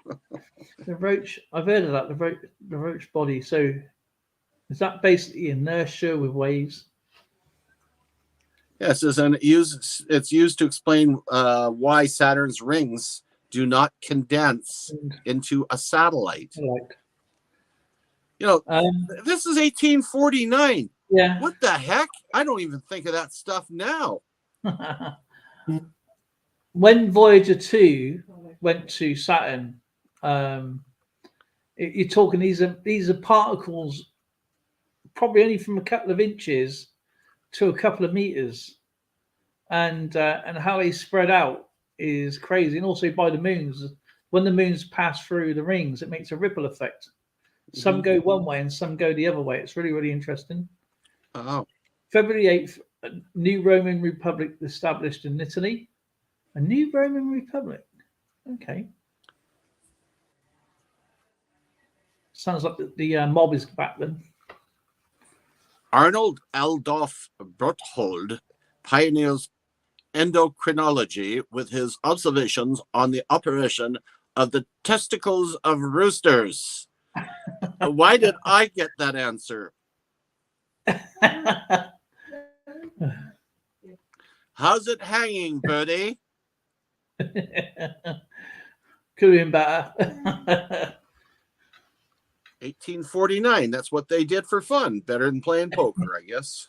Roach, I've heard of that. The Roach body. So, is that basically inertia with waves? Yes, it's used to explain why Saturn's rings do not condense into a satellite. Right. You know, this is 1849. Yeah. What the heck? I don't even think of that stuff now. When Voyager 2 went to Saturn, you're talking these are particles probably only from a couple of inches to a couple of meters, and how they spread out is crazy. And also by the moons, when the moons pass through the rings, it makes a ripple effect. Some go one way and some go the other way. It's really, really interesting. Oh. February 8th, a new Roman Republic established in Italy. A new Roman Republic. Okay. Sounds like the mob is back then. Arnold Adolf Berthold pioneers endocrinology with his observations on the operation of the testicles of roosters. Why did I get that answer? How's it hanging, Birdie? Could have been better. 1849. That's what they did for fun. Better than playing poker, I guess.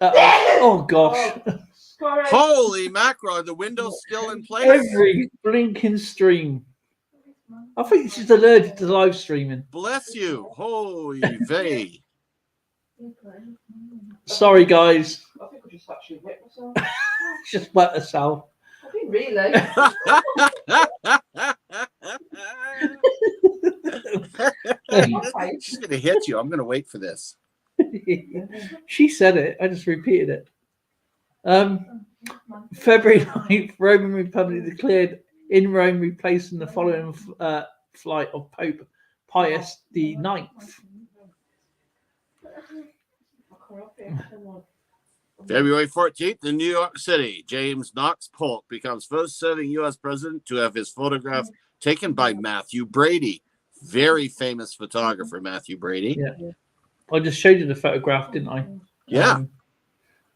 Oh gosh. Holy mackerel, the window's still in place. Every blinking stream. I think she's allergic to live streaming. Bless you. Holy vey. Sorry, guys. I think I just actually wet myself. Just wet herself. I didn't really. She's going to hit you. I'm going to wait for this. She said it. I just repeated it. February 9th, Roman Republic declared in Rome, replacing the following flight of Pope Pius IX. February 14th, in New York City, James Knox Polk becomes first serving U.S. president to have his photograph taken by Matthew Brady. Very famous photographer, Matthew Brady. Yeah. I just showed you the photograph, didn't I? Yeah.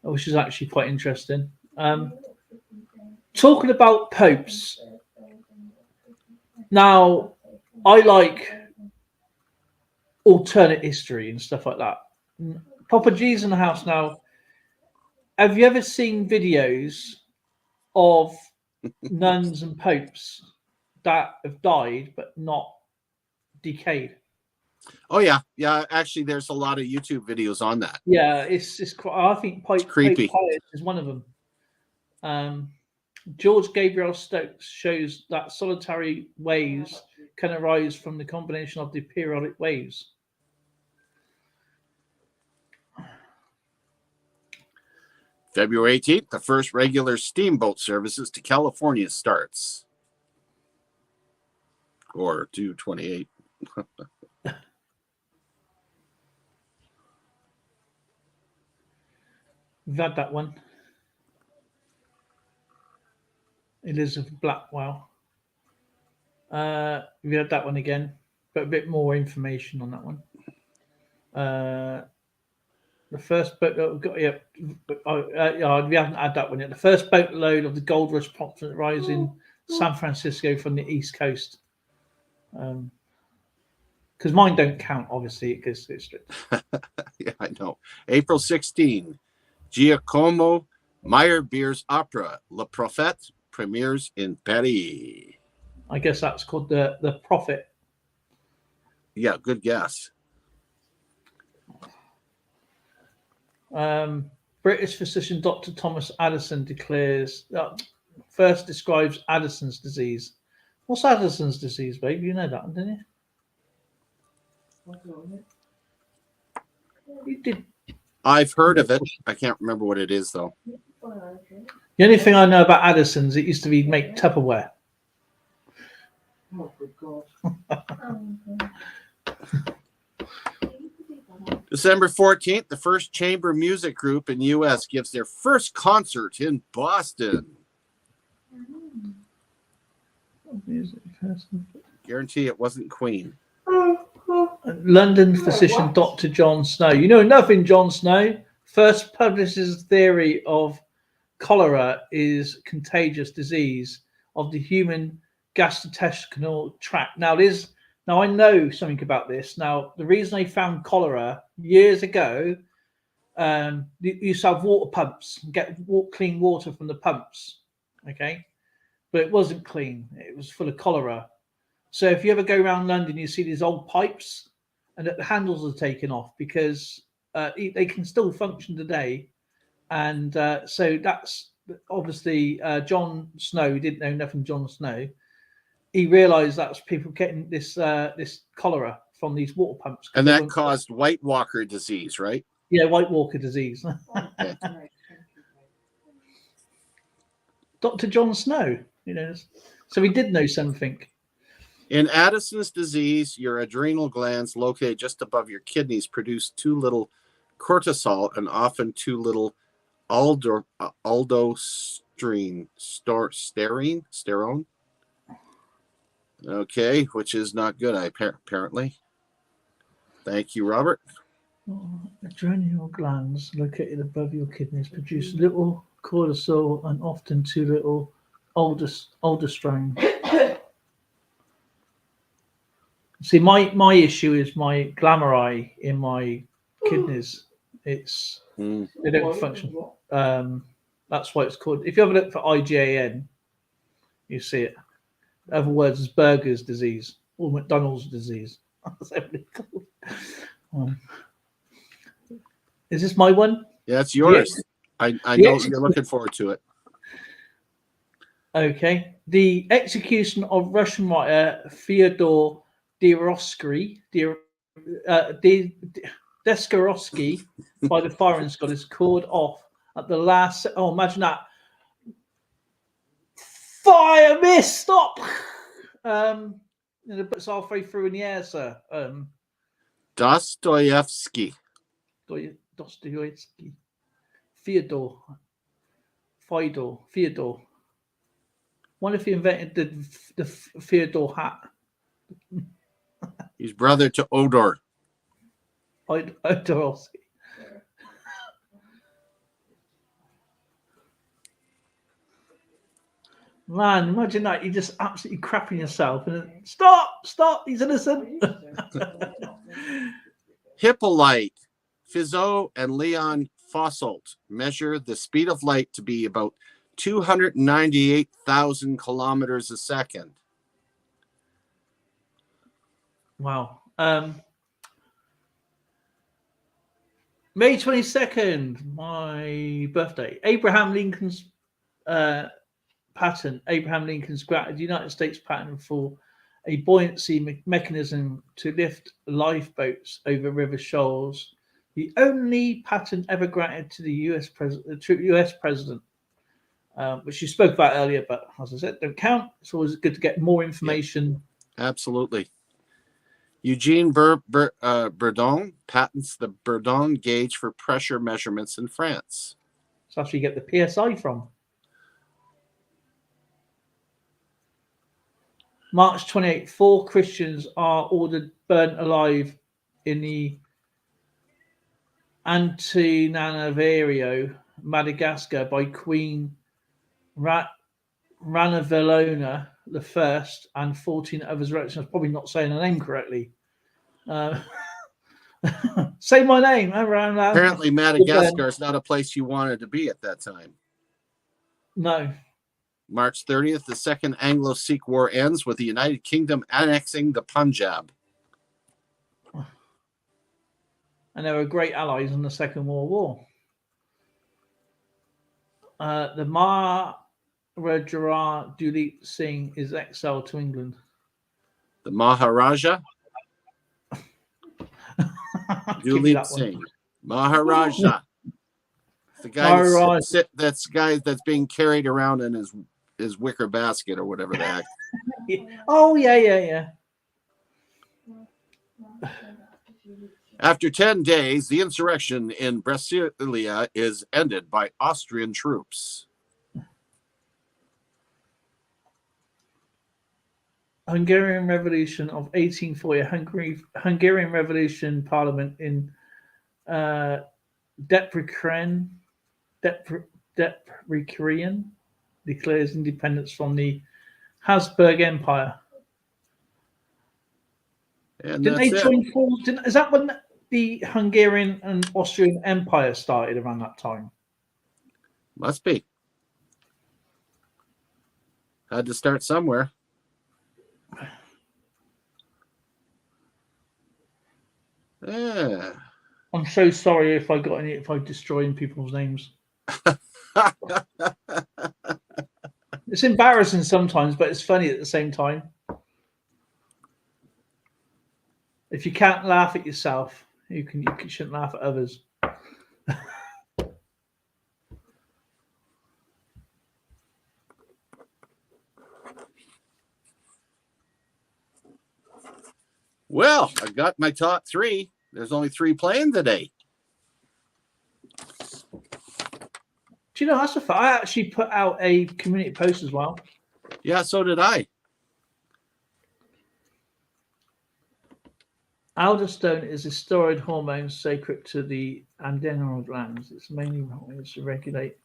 Which is actually quite interesting. Talking about popes. Now, I like alternate history and stuff like that. Papa G's in the house now. Have you ever seen videos of nuns and popes that have died but not decayed? Oh yeah. Actually, there's a lot of YouTube videos on that. Yeah, it's quite. I think Pope creepy. Pius is one of them. George Gabriel Stokes shows that solitary waves can arise from the combination of the periodic waves. February 18th, the first regular steamboat services to California starts. Or 2/28. We've had that one. Elizabeth Blackwell. We had that one again, but a bit more information on that one. The first boat that we've got, we haven't had that one yet. The first boatload of the gold rush prompted the rise in San Francisco from the East Coast. Because mine don't count, obviously, because it's strict. Yeah, I know. April 16, Giacomo Meyerbeer's opera Le Prophète premieres in Paris. I guess that's called the Prophet. Yeah, good guess. British physician Dr. Thomas Addison first describes Addison's disease. What's Addison's disease, babe? You know that one, didn't you? You did. I've heard of it. I can't remember what it is, though. The only thing I know about Addison's, it used to be make Tupperware. Oh, good God. December 14th, the first chamber music group in the U.S. gives their first concert in Boston. Guarantee it wasn't Queen. London physician Dr. John Snow. You know nothing, John Snow. First publishes theory of cholera is contagious disease of the human gastrointestinal tract. Now I know something about this. Now the reason I found cholera years ago, you used to have water pumps, get clean water from the pumps, okay, but it wasn't clean. It was full of cholera. So if you ever go around London, you see these old pipes, and the handles are taken off because they can still function today. And so that's obviously John Snow didn't know nothing. John Snow, he realised that's people getting this cholera from these water pumps, and that caused White Walker disease, right? Yeah, White Walker disease. Okay. Dr. John Snow, so he did know something. In Addison's disease, your adrenal glands located just above your kidneys produce too little cortisol and often too little aldosterone. Okay, which is not good, apparently. Thank you, Robert. Adrenal glands located above your kidneys produce little cortisol and often too little aldosterone. See, my issue is my glamour eye in my kidneys. They don't function. That's why it's called. If you have a look for IgAN, you see it. In other words, it's Berger's disease or McDonald's disease. Is this my one? Yeah, it's yours. I know you're looking forward to it. Okay. The execution of Russian writer Fyodor Dostoevsky by the firing squad is called off at the last. Oh, imagine that! Fire miss! Stop! It's halfway through in the air, sir. Dostoevsky. Dostoevsky. Fyodor. Wonder if he invented the Fyodor hat. He's brother to Odor. Odorowski. Man, imagine that. You're just absolutely crapping yourself. And then, stop, he's innocent. Hippolyte, Fizeau, and Leon Fosselt measure the speed of light to be about 298,000 kilometers a second. Wow. May 22nd, my birthday. Abraham Lincoln's patent. Abraham Lincoln's granted the United States patent for a buoyancy mechanism to lift lifeboats over river shoals. The only patent ever granted to the US president, which you spoke about earlier, but as I said, don't count. It's always good to get more information. Yep. Absolutely. Eugene Bourdon patents the Bourdon gauge for pressure measurements in France. So that's where you get the PSI from. March 28, 4 Christians are ordered burnt alive in the Antananarivo, Madagascar, by Queen Ranavalona I and 14 others. I'm probably not saying her name correctly. Say my name. Apparently, Madagascar is not a place you wanted to be at that time. No. March 30th, the Second Anglo-Sikh War ends with the United Kingdom annexing the Punjab. And they were great allies in the Second World War. The Maharaja Duleep Singh is exiled to England. The Maharaja Duleep Singh. Maharaja. The guy that's being carried around in his wicker basket or whatever the heck. Oh, yeah. After 10 days, the insurrection in Brasilia is ended by Austrian troops. Hungarian Revolution of 1840. Hungarian Revolution Parliament in Debrecen Deprecrian declares independence from the Habsburg Empire. And Didn't they that's it. join forces? Is that when the Hungarian and Austrian Empire started around that time? Must be. Had to start somewhere. Yeah. I'm so sorry if I'm destroying people's names. It's embarrassing sometimes, but it's funny at the same time. If you can't laugh at yourself, you shouldn't laugh at others. Well, I got my top 3. There's only 3 playing today. Do you know, that's I actually put out a community post as well. Yeah, so did I. Aldosterone is a steroid hormone sacred to the adrenal glands. It's mainly used to regulate.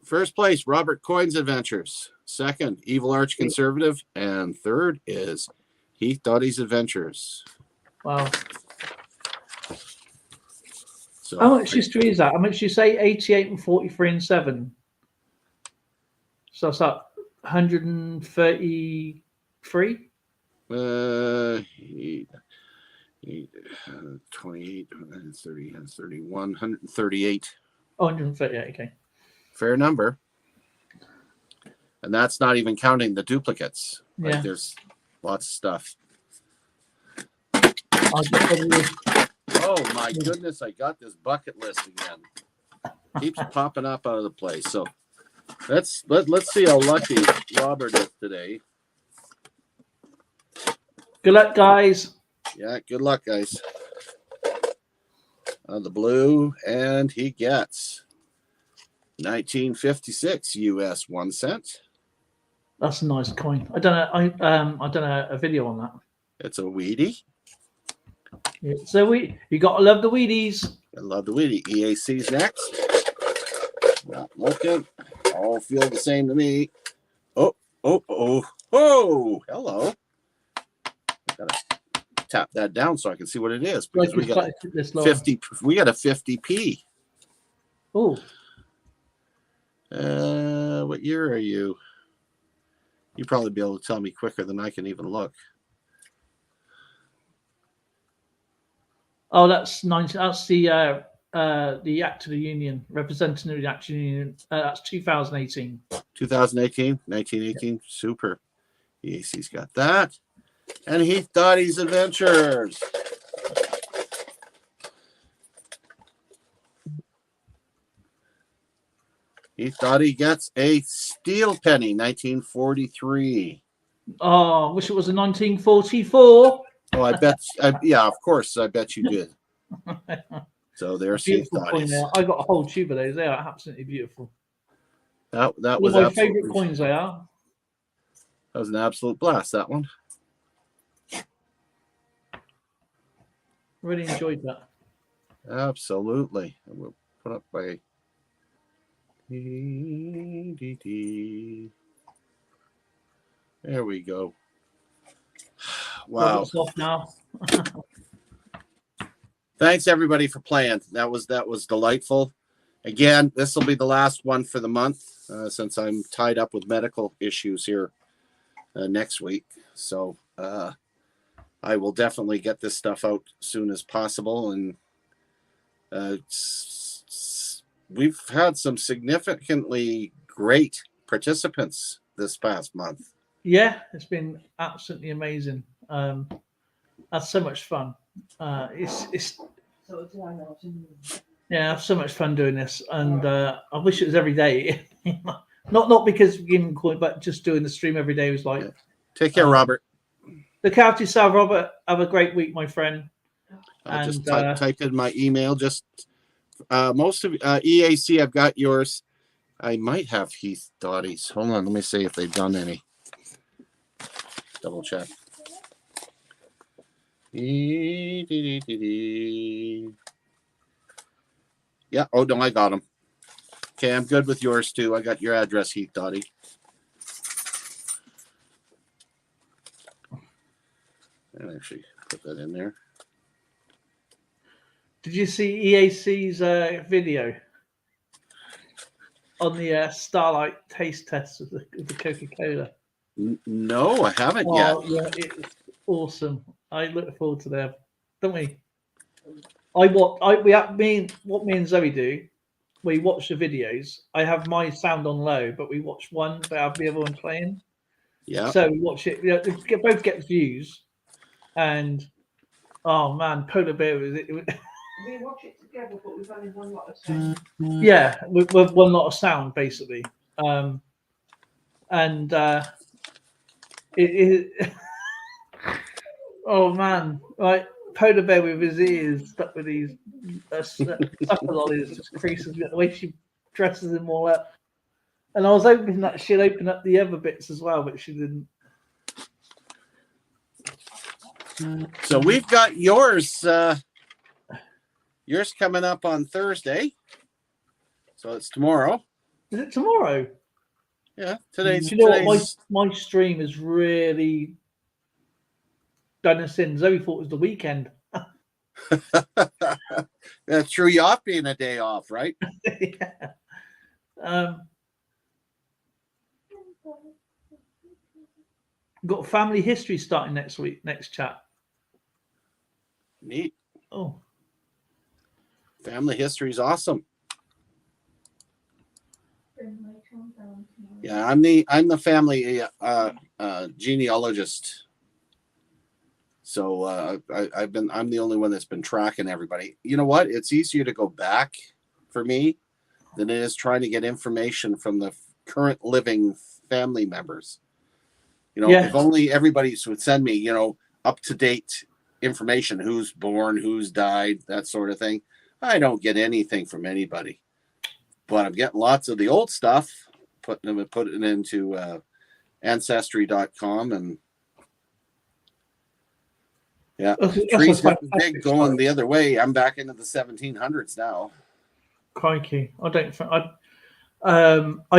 First place, Robert Coin's Adventures. Second, Evil Arch Conservative. And third is Heath Dottie's Adventures. Wow. So how much history is that? How much you say? 88 and 43 and 7. So that's up 133? 28, 30, 31, 138. Oh, 138, okay. Fair number. And that's not even counting the duplicates. Yeah. Like there's lots of stuff. Oh my goodness, I got this bucket list again. Keeps popping up out of the place. So let's see how lucky Robert is today. Good luck, guys. Yeah, good luck, guys. The blue, and he gets 1956 US 1 cent. That's a nice coin. I done a video on that. It's a Wheatie. Yeah, so you gotta love the Wheaties. I love the Wheatie. EAC's next. Not looking. All feel the same to me. Oh, hello. Gotta tap that down so I can see what it is because we got 50. We got a 50p. Oh. What year are you? You probably be able to tell me quicker than I can even look. Oh, that's 19. That's the Act of the Union, representing the Act of the Union. That's 2018. 2018, 1918. Yeah. Super. EAC's got that. And Heath Dottie's Adventures. Heath Dottie gets a steel penny, 1943. Oh, I wish it was a 1944. Oh, I bet. Yeah, of course. I bet you did. So there's Heath Dottie's. I got a whole tube of those. They are absolutely beautiful. That was my favorite coins. They are. That was an absolute blast. That one. Really enjoyed that. Absolutely. And we'll put up by. There we go. Wow. Off now. Thanks everybody for playing. That was delightful. Again, this will be the last one for the month since I'm tied up with medical issues here next week. So I will definitely get this stuff out as soon as possible. And we've had some significantly great participants this past month. Yeah, it's been absolutely amazing. That's so much fun. It's yeah, I have so much fun doing this, and I wish it was every day. not because we're giving coin, but just doing the stream every day was like. Yeah. Take care, Robert. Look after yourself, Robert. Have a great week, my friend. I just typed in my email. Just most of EAC, I've got yours. I might have Heath Dottie's. Hold on, let me see if they've done any. Double check. Yeah. Oh no, I got them. Okay, I'm good with yours too. I got your address, Heath Dottie. And actually put that in there. Did you see EAC's video on the Starlight taste test of the Coca-Cola? No, I haven't yet. Yeah, it's awesome. I look forward to them, don't we? What me and Zoe do, we watch the videos. I have my sound on low, but we watch one, but I have the other one playing. Yeah. So we watch it. Both get views, and oh man, Polar Bear was it. We watch it together, but we've only one lot of sound. Yeah, with one lot of sound basically, and it oh man, right, Polar Bear with his ears stuck with these sucker lollies, just creases me the way she dresses him all up. And I was hoping that she'd open up the other bits as well, but she didn't. So we've got yours. Yours coming up on Thursday. So it's tomorrow. Is it tomorrow? Yeah, today's. Do you know what? My stream is really done us in. Zoe thought it was the weekend. That threw you off being a day off, right? Yeah. Got family history starting next week. Next chat. Neat. Oh. Family history is awesome. Yeah, I'm the family genealogist. So I'm the only one that's been tracking everybody. You know what? It's easier to go back for me than it is trying to get information from the current living family members. You know, if only everybody would send me, up to date information, who's born, who's died, that sort of thing. I don't get anything from anybody, but I'm getting lots of the old stuff, putting it into ancestry.com, and yeah, trees got big going the other way. I'm back into the 1700s now. Crikey! I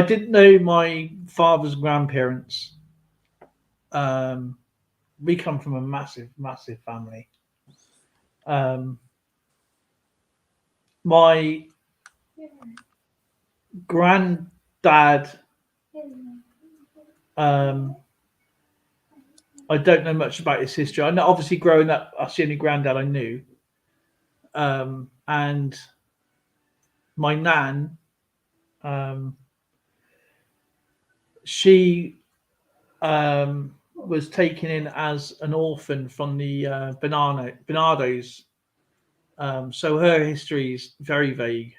didn't know my father's grandparents. We come from a massive family. My granddad, I don't know much about his history. I know, obviously, growing up, that's the only granddad I knew. And my nan, she was taken in as an orphan from the Bernardos. So her history is very vague.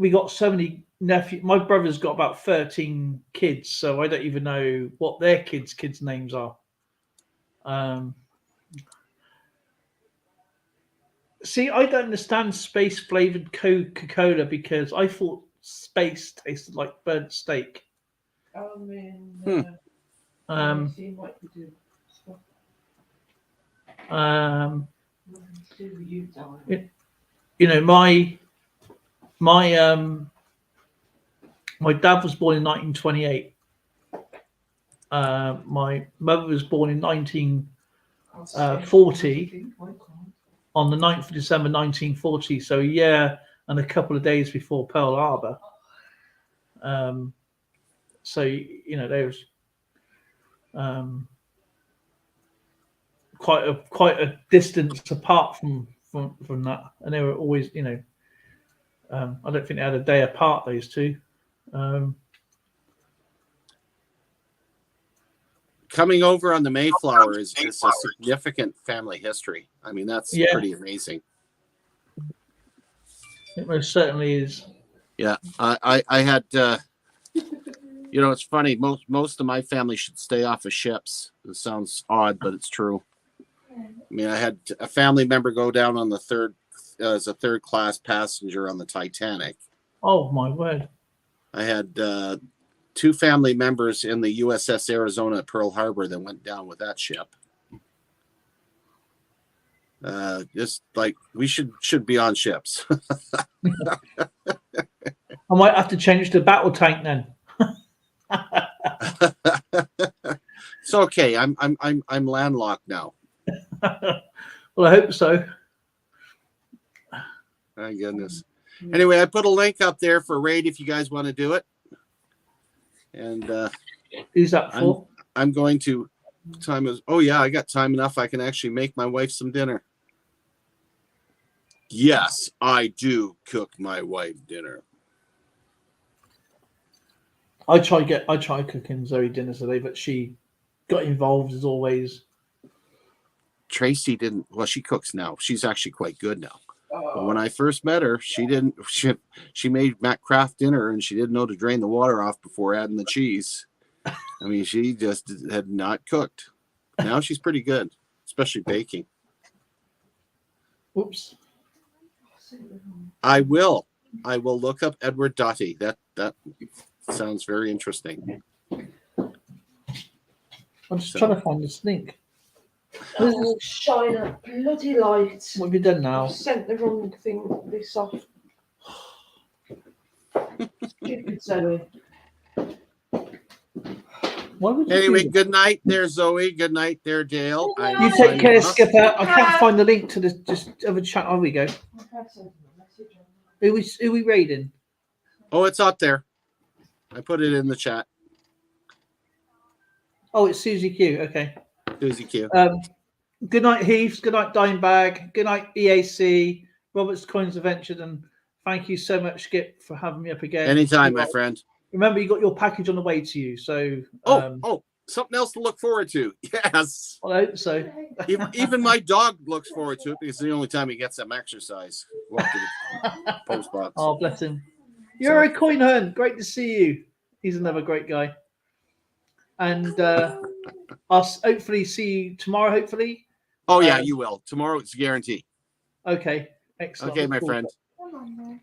We got so many nephews. My brother's got about 13 kids, so I don't even know what their kids' names are. See, I don't understand space flavored Coca-Cola because I thought space tasted like burnt steak. My dad was born in 1928. My mother was born in 1940 on the 9th of December 1940, so a year and a couple of days before Pearl Harbor. So there's quite a distance apart from that, and they were always, I don't think they had a day apart, those two. Coming over on the Mayflower is a significant family history. I mean, that's pretty amazing. It most certainly is. Yeah, I had, it's funny. Most of my family should stay off of ships. It sounds odd, but it's true. I mean, I had a family member go down on the third class passenger on the Titanic. Oh my word! I had two family members in the USS Arizona at Pearl Harbor that went down with that ship. Just like we should be on ships. I might have to change the battle tank then. It's okay. I'm landlocked now. Well, I hope so. My goodness. Anyway, I put a link up there for raid if you guys want to do it. And Who's that for? I'm going to time is. Oh yeah, I got time enough. I can actually make my wife some dinner. Yes, I do cook my wife dinner. I try cooking Zoe dinner today, but she got involved as always. Tracy didn't. Well, she cooks now. She's actually quite good now. But when I first met her, she didn't. She made Matt Kraft dinner, and she didn't know to drain the water off before adding the cheese. I mean, she just had not cooked. Now she's pretty good, especially baking. Whoops. I will look up Edward Doty. That sounds very interesting. I'm just trying to find this link. Oh, shine a bloody light. What have you done now? I've sent the wrong thing this off. Stupid Zoe. Why would you Anyway, do good night there, Zoe. Good night there, Dale. that? You take care, Skipper. I can't find the link to this. Just have a chat. Oh, we go. Who we raiding? Oh, it's up there. I put it in the chat. Oh, it's Susie Q. Okay. Susie Q. Good night, Heaths. Good night, Dimebag. Good night, EAC. Robert's Coins Adventure. And thank you so much, Skip, for having me up again. Anytime, my friend. Remember, you got your package on the way to you. So. Something else to look forward to. Yes. I hope so. Even my dog looks forward to it because it's the only time he gets some exercise. Walk to the post box. Oh, bless him. You're a coin hunt. Great to see you. He's another great guy. And I'll hopefully see you tomorrow, hopefully. Oh, yeah, you will. Tomorrow, it's a guarantee. Okay. Excellent. Okay, my friend.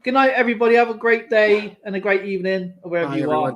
Good night, everybody. Have a great day and a great evening, wherever Bye, you everyone. are.